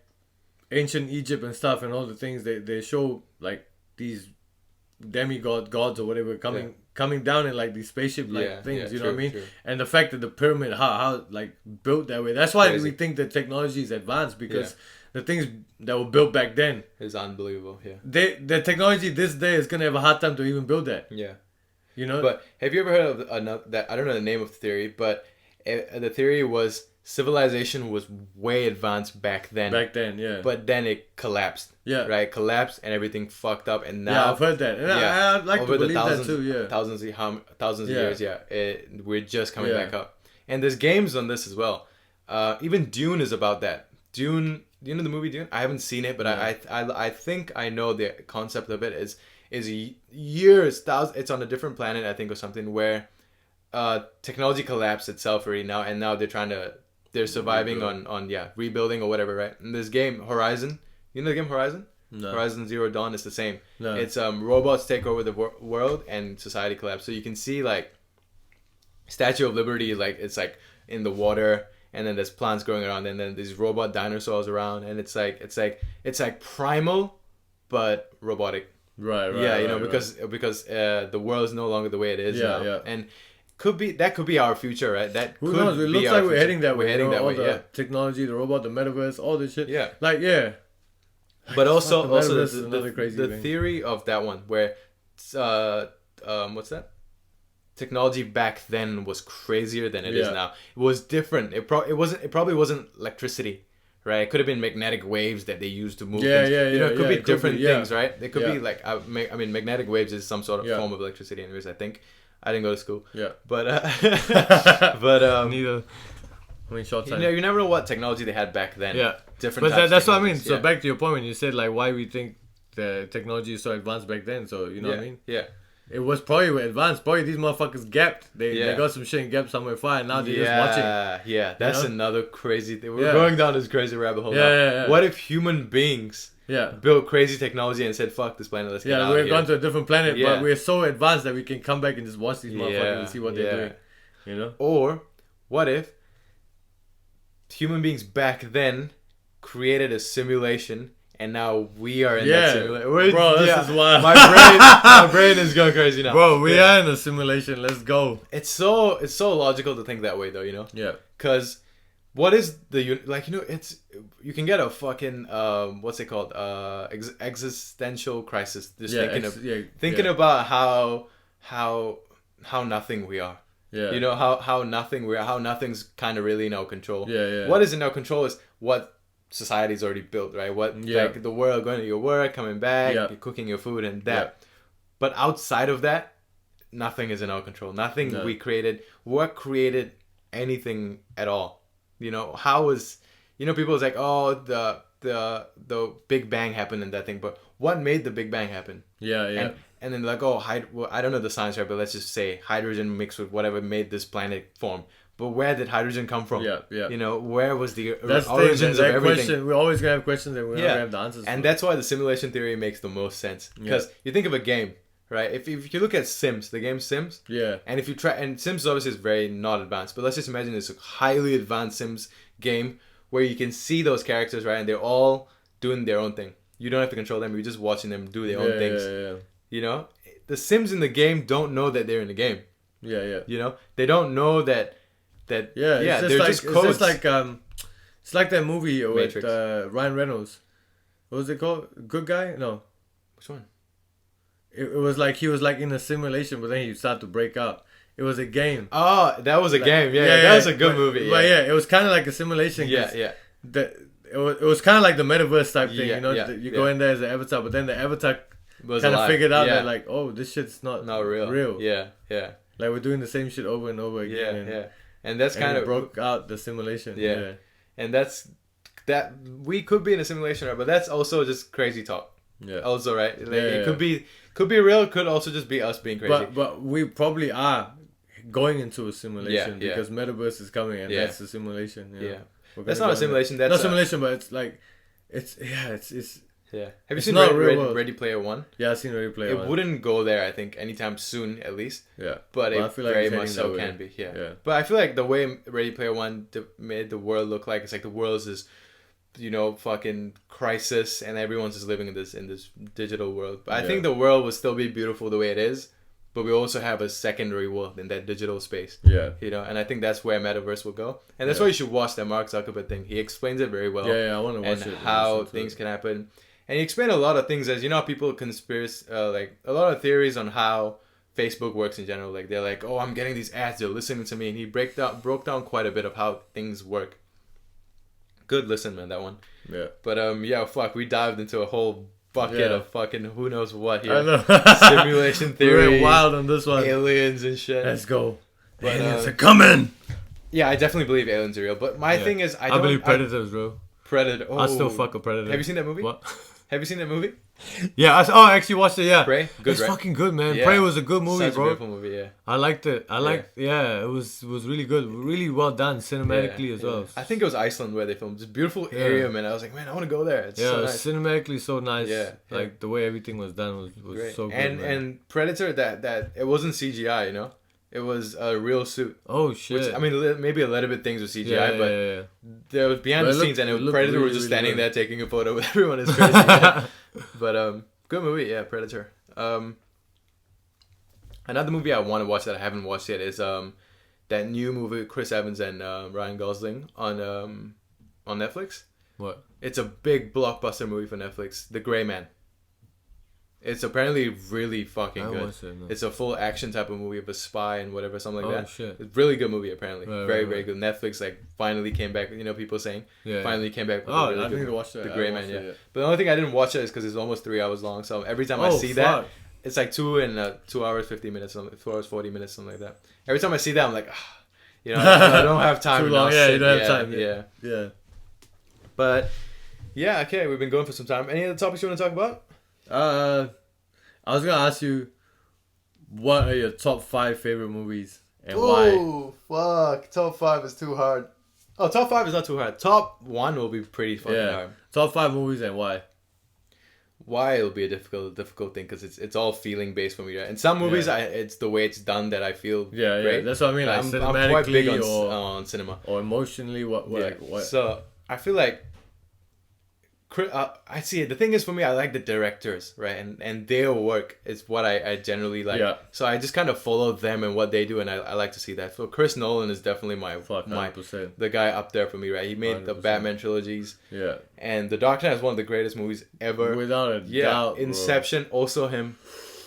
ancient Egypt and stuff and all the things they show like these gods or whatever coming down in like these spaceship things, what I mean? True. And the fact that the pyramid how like built that way. That's why we think that technology is advanced because the things that were built back then is unbelievable. Yeah. The technology this day is gonna have a hard time to even build that. Yeah. But have you ever heard of that? I don't know the name of the theory, but the theory was civilization was way advanced back then. But then it collapsed. Yeah. Right? Collapsed and everything fucked up, and now I've heard that. And I'd like to believe that too. Yeah. Thousands of years. Yeah. We're just coming back up, and there's games on this as well. Even Dune is about that. Dune. Do you know the movie Dune? I haven't seen it, but I think I know the concept of it. Is years, thousands. It's on a different planet, I think, or something where technology collapsed itself already now, and now they're trying to they're surviving on rebuilding or whatever, right? In this game Horizon, you know the game Horizon? No. Horizon Zero Dawn is the same. No. It's robots take over the world and society collapse. So you can see like Statue of Liberty, like it's like in the water, and then there's plants growing around, and then these robot dinosaurs around, and it's like primal but robotic. Right. Yeah, you know, because the world is no longer the way it is now. Yeah. And could be our future, right? That Who could knows? It be looks our like we're future. heading that way. We're heading that way. The Yeah. technology, the robot, the metaverse, all this shit. Yeah. Like But also the metaverse is the another crazy thing. theory of that one where what's that? Technology back then was crazier than it is now. It was different. It probably wasn't electricity, right? It could have been magnetic waves that they used to move things. You know, it could be different things, right? It could be like I mean, magnetic waves is some sort of form of electricity, anyways. I think I didn't go to school. Yeah. But neither. I mean, short time. You never know what technology they had back then. Yeah. Different. But types that's of what I mean. technologies. So back to your point when you said like why we think the technology is so advanced back then. So you know what I mean? Yeah. It was probably advanced. Probably these motherfuckers gapped. They got some shit and gapped somewhere far, and now they're just watching. Yeah, that's another crazy thing. We're Yeah. going down this crazy rabbit hole now. Yeah. What if human beings built crazy technology and said, "Fuck this planet, let's get out we're of here." going to a different planet, but we're so advanced that we can come back and just watch these motherfuckers and see what they're doing. You know? Or what if human beings back then created a simulation? And now we are in that simulation. Bro, this is wild. My brain is going crazy now. Bro, we are in a simulation. Let's go. It's so logical to think that way, though. You know. Yeah. Because what is it's you can get a fucking what's it called existential crisis just thinking about how nothing we are. Yeah. You know how nothing we are, how nothing's kind of really in our control. Yeah. What is in our control is what society's already built, right? Like the world, going to your work, coming back, you're cooking your food and that. Yeah. But outside of that, nothing is in our control. Nothing we created. What created anything at all? You know, people is like, oh, the Big Bang happened and that thing, but what made the Big Bang happen? Yeah. And then like, I don't know the science right, but let's just say hydrogen mixed with whatever made this planet form. But where did hydrogen come from? Yeah. You know, where was the origins of everything? Question, we're always gonna have questions and we're not gonna have the answers. And that's why the simulation theory makes the most sense. Because you think of a game, right? If you look at Sims, the game Sims. Yeah. And if you try, and Sims obviously is very not advanced, but let's just imagine it's a highly advanced Sims game where you can see those characters, right? And they're all doing their own thing. You don't have to control them. You're just watching them do their own things. Yeah. You know, the Sims in the game don't know that they're in the game. Yeah. You know, they don't know that. It's just codes. It's just like it's like that movie with Ryan Reynolds. What was it called? Good Guy? No. Which one? It was like he was like in a simulation, but then he started to break out. It was a game. Oh, that was a game. Yeah, that was a good movie. But it was kind of like a simulation. Yeah. It was kind of like the metaverse type thing. You know, you go in there as an avatar, but then the avatar kind of figured out that like, oh, this shit's not real. Yeah. Like we're doing the same shit over and over again. And that's kind of broke out the simulation. Yeah. And that's that we could be in a simulation, right? But that's also just crazy talk. Yeah. Also, right? Like it could be real. Could also just be us being crazy. But we probably are going into a simulation because metaverse is coming and that's a simulation. Yeah. That's not a simulation. That's not a simulation, but it's like it's. Yeah. Have you seen Ready Player One? Yeah, I've seen Ready Player One. It wouldn't go there, I think, anytime soon, at least. Yeah. But I feel like very much so can be. Yeah. But I feel like the way Ready Player One made the world look like, it's like the world is this, you know, fucking crisis, and everyone's just living in this digital world. But I think the world will still be beautiful the way it is, but we also have a secondary world in that digital space. Yeah. You know, and I think that's where Metaverse will go. And that's why you should watch that Mark Zuckerberg thing. He explains it very well. Yeah, I want to watch it. And how things can happen. And he explained a lot of things, as you know, people like a lot of theories on how Facebook works in general. Like they're like, oh, I'm getting these ads, they're listening to me, and he broke down quite a bit of how things work. Good listen, man, that one. Yeah. But we dived into a whole bucket of fucking who knows what here. I know. Simulation theory. We went wild on this one. Aliens and shit. Let's go. But, aliens are coming. Yeah, I definitely believe aliens are real. But my thing is, I believe predators, bro. Predator. Oh. I still fuck a predator. Have you seen that movie? What? Have you seen that movie? Yeah, I actually watched it. Yeah, Prey? Good, it's right? fucking good, man. Yeah. Prey was a good movie, Such bro. a beautiful movie, yeah. I liked it. It was really good, really well done cinematically Yeah, as well. I think it was Iceland where they filmed. It's a beautiful area, man. I was like, man, I want to go there. It's so nice. Cinematically so nice. Yeah, like the way everything was done was Great. so good. And Predator, that it wasn't CGI, you know, it was a real suit. Oh shit! Which, I mean, maybe a little bit things were CGI, but there was behind But the scenes, and Predator really, was just really standing good. there taking a photo with everyone. It's crazy. Yeah. But good movie, yeah, Predator. Another movie I want to watch that I haven't watched yet is that new movie with Chris Evans and Ryan Gosling on Netflix. What? It's a big blockbuster movie for Netflix, The Gray Man. It's apparently really fucking good. No. It's a full action type of movie of a spy and whatever, something like that. Shit. It's a really good movie apparently. Right, Very good. Netflix like finally came back. You know, people saying finally came back. With a really I good need to watch that. The Gray Man, yeah. But the only thing I didn't watch it is because it's almost 3 hours long. So every time I see that, it's like 2 hours 50 minutes, 2 hours 40 minutes, something like that. Every time I see that, I'm like, you know, I don't have time. Too long. Yeah, you don't have time. Yeah. But yeah, okay, we've been going for some time. Any other topics you want to talk about? I was gonna ask you, what are your top 5 favorite movies and why? Oh, fuck. Top 5 is too hard. Oh, top 5 is not too hard. Top 1 will be pretty fucking hard. Top 5 movies and why? Why it'll be a difficult thing because it's all feeling based for me. Right? And some movies, it's the way it's done that I feel great. That's what I mean. Like I'm quite big cinematically on cinema. or emotionally. What? So I feel like I see it. The thing is for me, I like the directors, right? And their work is what I generally like. Yeah. So I just kind of follow them and what they do, and I like to see that. So Chris Nolan is definitely my 100%. the guy up there for me, right? He made 100%. the Batman trilogies. Yeah. And The Dark Knight is one of the greatest movies ever. Without a doubt. Inception, also him.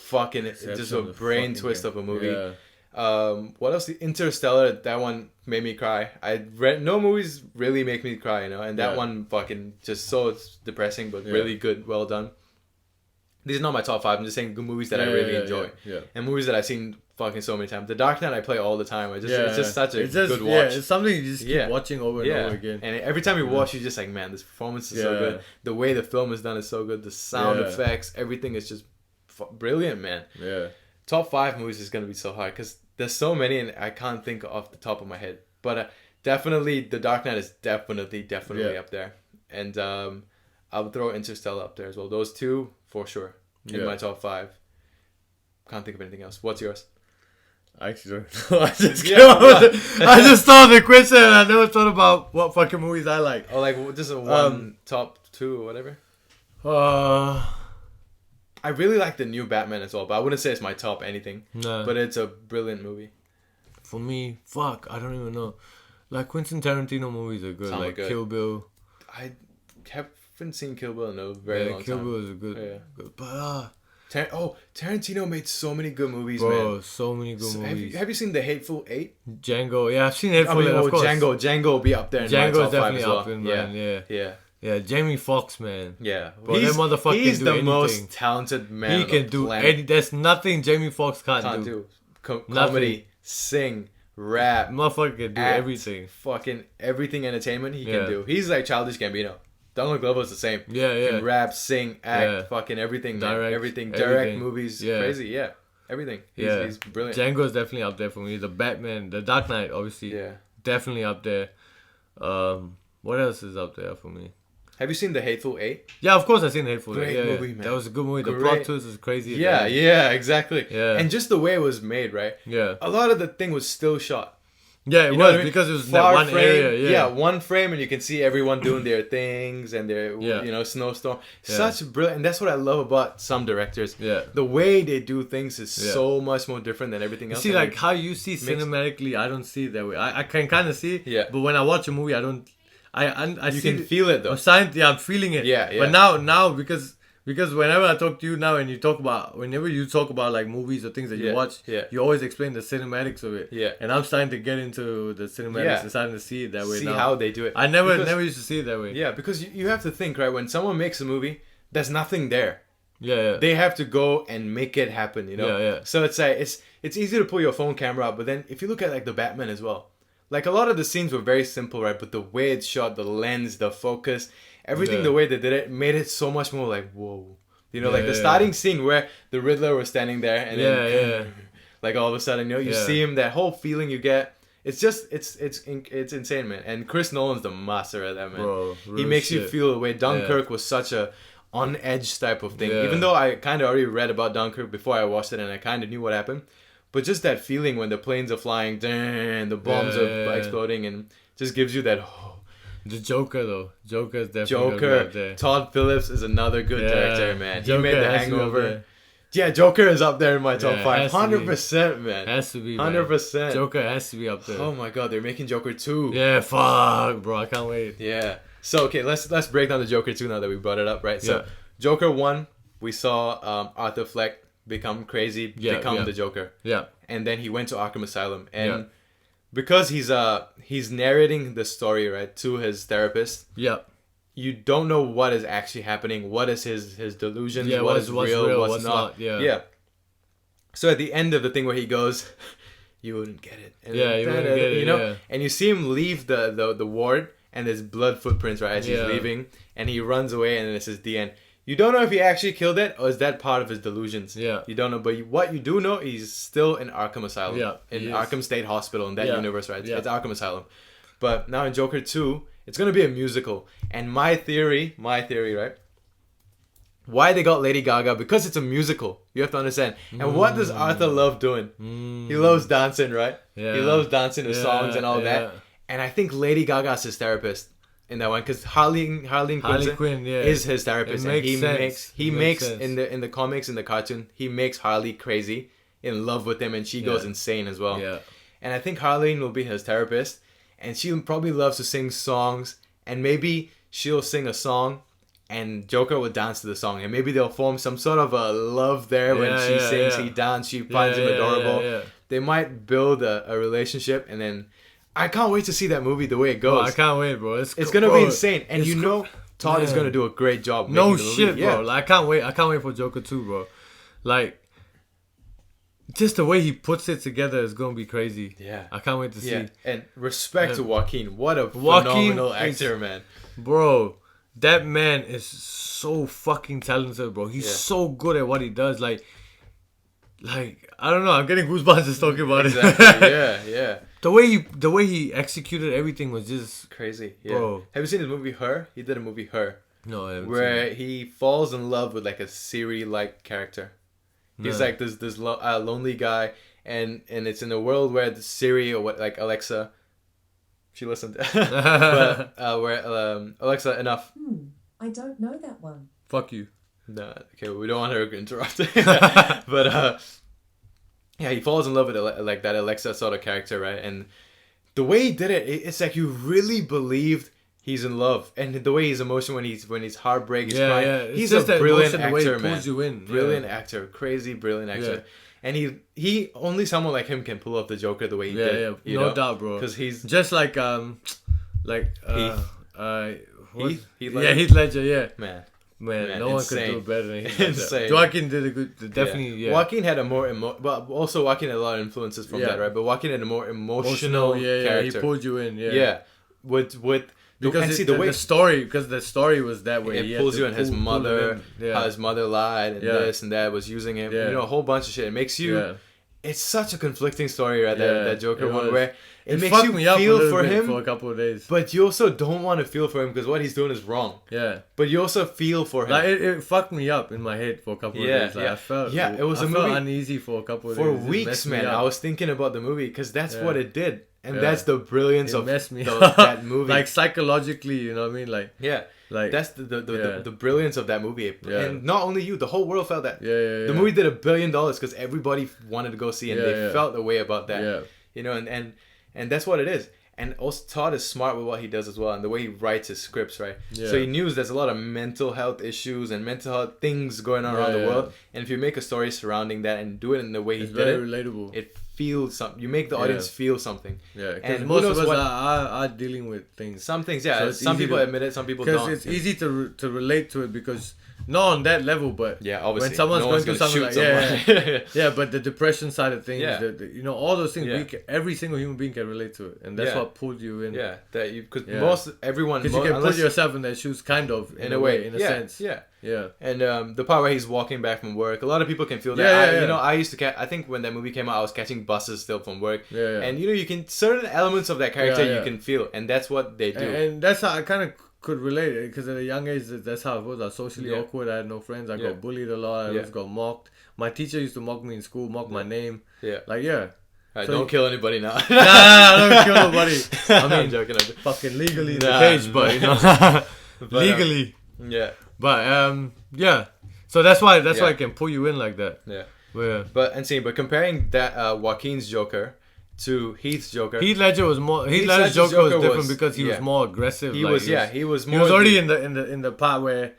Fucking just a brain twist of a movie. Yeah. What else? Interstellar, that one made me cry. No movies really make me cry, you know, and that one fucking just so depressing, but really good, well done. These are not my top 5. I'm just saying good movies that I really enjoy, and movies that I've seen fucking so many times. The Dark Knight I play all the time. It's just such a good watch. Yeah, it's something you just keep watching over and over again. And every time you watch, you're just like, man, this performance is so good. The way the film is done is so good. The sound effects, everything is just brilliant, man. Yeah. Top 5 movies is gonna be so hard because there's so many and I can't think off the top of my head. But definitely, The Dark Knight is definitely up there. And I'll throw Interstellar up there as well. Those two for sure in my top 5. Can't think of anything else. What's yours? I actually don't know. I just thought of the question and I never thought about what fucking movies I like. Oh, like just a one top 2 or whatever. I really like the new Batman as well, but I wouldn't say it's my top anything. No. But it's a brilliant movie. For me, I don't even know. Like Quentin Tarantino movies are good. Like good. Kill Bill. I haven't seen Kill Bill in a very long time. Kill Bill is a good. But Tarantino made so many good movies, bro, man. So many good movies. Have you seen The Hateful Eight? Django. Yeah, I've seen Hateful Eight. Of course. Django will be up there in my top 5 as well. Up in, man. Yeah, Jamie Foxx, man. Yeah. Bro, he's the anything. Most talented man. He can do anything. There's nothing Jamie Foxx can't do. Comedy, sing, rap. Motherfucker can do everything. Fucking everything entertainment he can do. He's like Childish Gambino. Donald Glover's the same. Yeah. He can rap, sing, act, fucking everything, man. Direct movies, crazy, everything. He's brilliant. Django is definitely up there for me. The Batman, The Dark Knight, obviously. Yeah. Definitely up there. What else is up there for me? Have you seen The Hateful Eight? Yeah, of course I've seen The Hateful Eight. Great movie, man. That was a good movie. The plot twist is crazy. Yeah, exactly. Yeah. And just the way it was made, right? Yeah. A lot of the thing was still shot. Yeah, it was because it was that one area. Yeah, one frame and you can see everyone doing their things and their, snowstorm. Such brilliant. And that's what I love about some directors. Yeah. The way they do things is so much more different than everything else. See, like how you see cinematically, I don't see it that way. I can kind of see. Yeah. But when I watch a movie, I don't. You can feel it though. I'm feeling it. Yeah. But now because whenever I talk to you now and whenever you talk about like movies or things that you watch, you always explain the cinematics of it. Yeah. And I'm starting to get into the cinematics and starting to see it that way now. See how they do it. I never used to see it that way. Yeah, because you have to think, right? When someone makes a movie, there's nothing there. Yeah. They have to go and make it happen, you know? Yeah. So it's like it's easy to pull your phone camera up, but then if you look at like the Batman as well. Like a lot of the scenes were very simple, right? But the way it's shot, the lens, the focus, everything the way they did it made it so much more like whoa. You know, like the starting scene where the Riddler was standing there and then like all of a sudden, you know, you see him, that whole feeling you get. It's just it's insane, man. And Chris Nolan's the master at that, man. Bro, he makes you feel the way. Dunkirk was such a on edge type of thing. Even though I kind of already read about Dunkirk before I watched it and I kind of knew what happened, but just that feeling when the planes are flying, the bombs are exploding, and just gives you that. The Joker though, Joker's definitely up there. Todd Phillips is another good director, man. Joker, he made The Hangover. Yeah, Joker is up there in my top 5. 100%, man. Has to be, 100%. Joker has to be up there. Oh my god, they're making Joker 2. Yeah, fuck, bro. I can't wait. Yeah. So, okay, let's break down the Joker 2 now that we brought it up, right? So, Joker 1, we saw Arthur Fleck become crazy, become the Joker. Yeah. And then he went to Arkham Asylum. And because he's narrating the story, right, to his therapist. Yeah. You don't know what is actually happening. What is his delusions? Yeah, what's real? What's not? Yeah. So at the end of the thing where he goes, you wouldn't get it. And you wouldn't get it. You know, and you see him leave the ward, and there's blood footprints right as he's leaving, and he runs away, and this is the end. You don't know if he actually killed it or is that part of his delusions. Yeah. You don't know, but what you do know, he's still in Arkham Asylum. Yeah. In Arkham State Hospital in that universe, right? Yeah. It's Arkham Asylum. But now in Joker 2, it's going to be a musical. And my theory, right? Why they got Lady Gaga? Because it's a musical. You have to understand. And what does Arthur love doing? He loves dancing, right? Yeah. He loves dancing to songs and all that. And I think Lady Gaga's his therapist in that one, because Harley Quinn is his therapist. And he makes in the comics, in the cartoon, he makes Harley crazy, in love with him, and she goes insane as well. Yeah. And I think Harleen will be his therapist, and she probably loves to sing songs, and maybe she'll sing a song and Joker will dance to the song, and maybe they'll form some sort of a love there. When she sings, he dances, she finds him adorable. They might build a relationship, and then I can't wait to see that movie the way it goes. I can't wait, bro. It's gonna be insane, and you know Todd is gonna do a great job. No shit, bro. Like, I can't wait for Joker 2, bro. Like, just the way he puts it together is gonna be crazy. Yeah, I can't wait to see. And respect to Joaquin. What a phenomenal actor, man. Bro, that man is so fucking talented, bro. He's so good at what he does. Like I don't know. I'm getting goosebumps just talking about it. Yeah. The way he executed everything was just crazy, bro. Have you seen his movie Her? He did a movie Her. No, I haven't where seen it. he falls in love with like a Siri-like character. He's like this lonely guy, and it's in a world where the Siri or what, like Alexa, she listened, but where Alexa, enough. I don't know that one. Fuck you. No, okay, we don't want her to interrupt. But he falls in love with like that Alexa sort of character, right? And the way he did it, it's like you really believed he's in love, and the way he's emotional when he's heartbreak, he's crying. Yeah. He's a brilliant actor, man. You in. Brilliant actor, crazy brilliant actor. Yeah. And he only someone like him can pull off the Joker the way he did. Yeah, no doubt, bro. Because he's just like Heath Ledger, yeah. Man, no one could do it better than him. Insane. Joaquin did a good, definitely. Yeah. Joaquin had a more also Joaquin had a lot of influences from that, right? But Joaquin had a more emotional character. He pulled you in. With because the story was that way. It pulls you in. His mother, how his mother lied, and this and that was using him. You know, a whole bunch of shit. It makes you. Yeah. It's such a conflicting story, right? That Joker one where it makes you feel for him for a couple of days, but you also don't want to feel for him because what he's doing is wrong. Yeah. But you also feel for him. Like it fucked me up in my head for a couple of days. Like, I felt uneasy for a couple of days. For weeks, man. I was thinking about the movie because that's what it did. And that's the brilliance of that movie. Like psychologically, you know what I mean? Like that's the brilliance of that movie. And not only you, the whole world felt that. The movie did $1 billion because everybody wanted to go see it, and they felt a way about that. Yeah. You know, and that's what it is. And also Todd is smart with what he does as well, and the way he writes his scripts, right? Yeah. So he knew there's a lot of mental health issues and mental health things going on around the world. And if you make a story surrounding that and do it in the way he did it, relatable. It feels something. You make the audience feel something. Yeah, because most of us are dealing with things. Some things, yeah. So some people admit it, some people don't. Because it's easy to relate to it because not on that level, but yeah, obviously when someone's going through something like yeah, but the depression side of things, you know, all those things, every single human being can relate to it, and that's what pulled you in. Yeah, that you because everyone because you can put yourself in their shoes, kind of in a way, in a sense. Yeah. And the part where he's walking back from work, a lot of people can feel that. You know, I used to I think when that movie came out, I was catching buses still from work. And you know, you can certain elements of that character you can feel, and that's what they do. And that's how I kind of could relate it, because at a young age, that's how it was. I was socially awkward. I had no friends. I got bullied a lot. I always got mocked. My teacher used to mock me in school, mock my name. Like Right, so don't kill anybody now. Nah, don't kill nobody. I mean, I'm joking. Fucking legally in the cage, but you know, legally. But so that's why I can pull you in like that. But comparing that Joaquin's Joker to Heath's Joker, Heath Ledger was more. Heath Ledger's Joker was different because he was more aggressive. He was more. He was already in the part where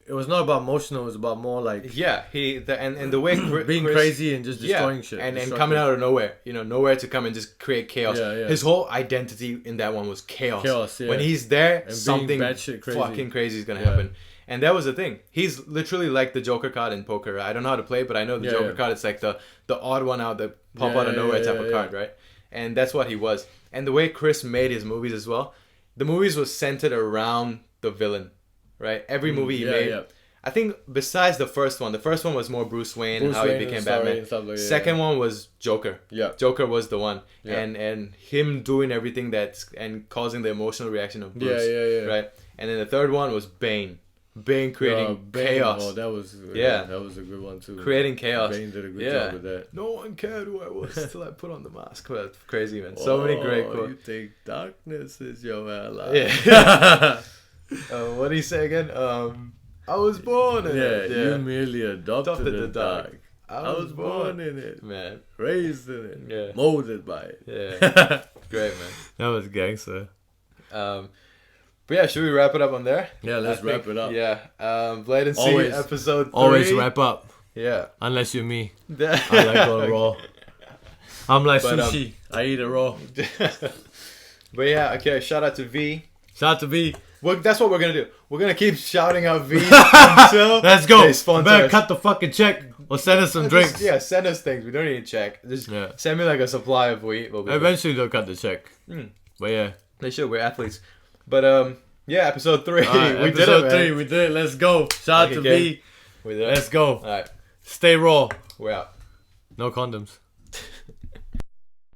it was not about emotional. It was about more like and the way being crazy and just destroying shit and coming out of nowhere. You know, nowhere to come and just create chaos. His whole identity in that one was chaos. When he's there, and something fucking crazy is gonna happen. And that was the thing. He's literally like the Joker card in poker. I don't know how to play it, but I know the Joker card. It's like the odd one out, the pop out of nowhere type of card, right? And that's what he was. And the way Chris made his movies as well, the movies was centered around the villain, right? Every movie he made. I think besides the first one was more Bruce Wayne and how he became Batman. Second one was Joker. Joker was the one. And him doing everything and causing the emotional reaction of Bruce. Right? And then the third one was Bane. Bane creating chaos. Oh, that was a good one too. Creating chaos. Bane did a good job with that. No one cared who I was till I put on the mask. That's crazy, man. So many great quotes. You think darkness is your ally. Yeah. What did he say again? I was born in it. You merely adopted the dark. I was born in it, man. Raised in it. Molded by it. Great, man. That was gangster. But yeah, should we wrap it up on there? Yeah, let's wrap it up. Yeah. Blatancy episode 3. Always wrap up. Yeah. Unless you're me. I like going raw. I'm like sushi. I eat it raw. But yeah, okay, shout out to V. Shout out to V. Well, that's what we're going to do. We're going to keep shouting out V until let's go. Better cut the fucking check or send us some drinks. Send us things. We don't need to check. Just send me like a supply of weed. Eventually they'll cut the check. But yeah. They should. We're athletes. But episode 3. We episode did it, man. 3. We did it. Let's go. Shout out to V. We did it. Let's go. All right. Stay raw. We're out. No condoms.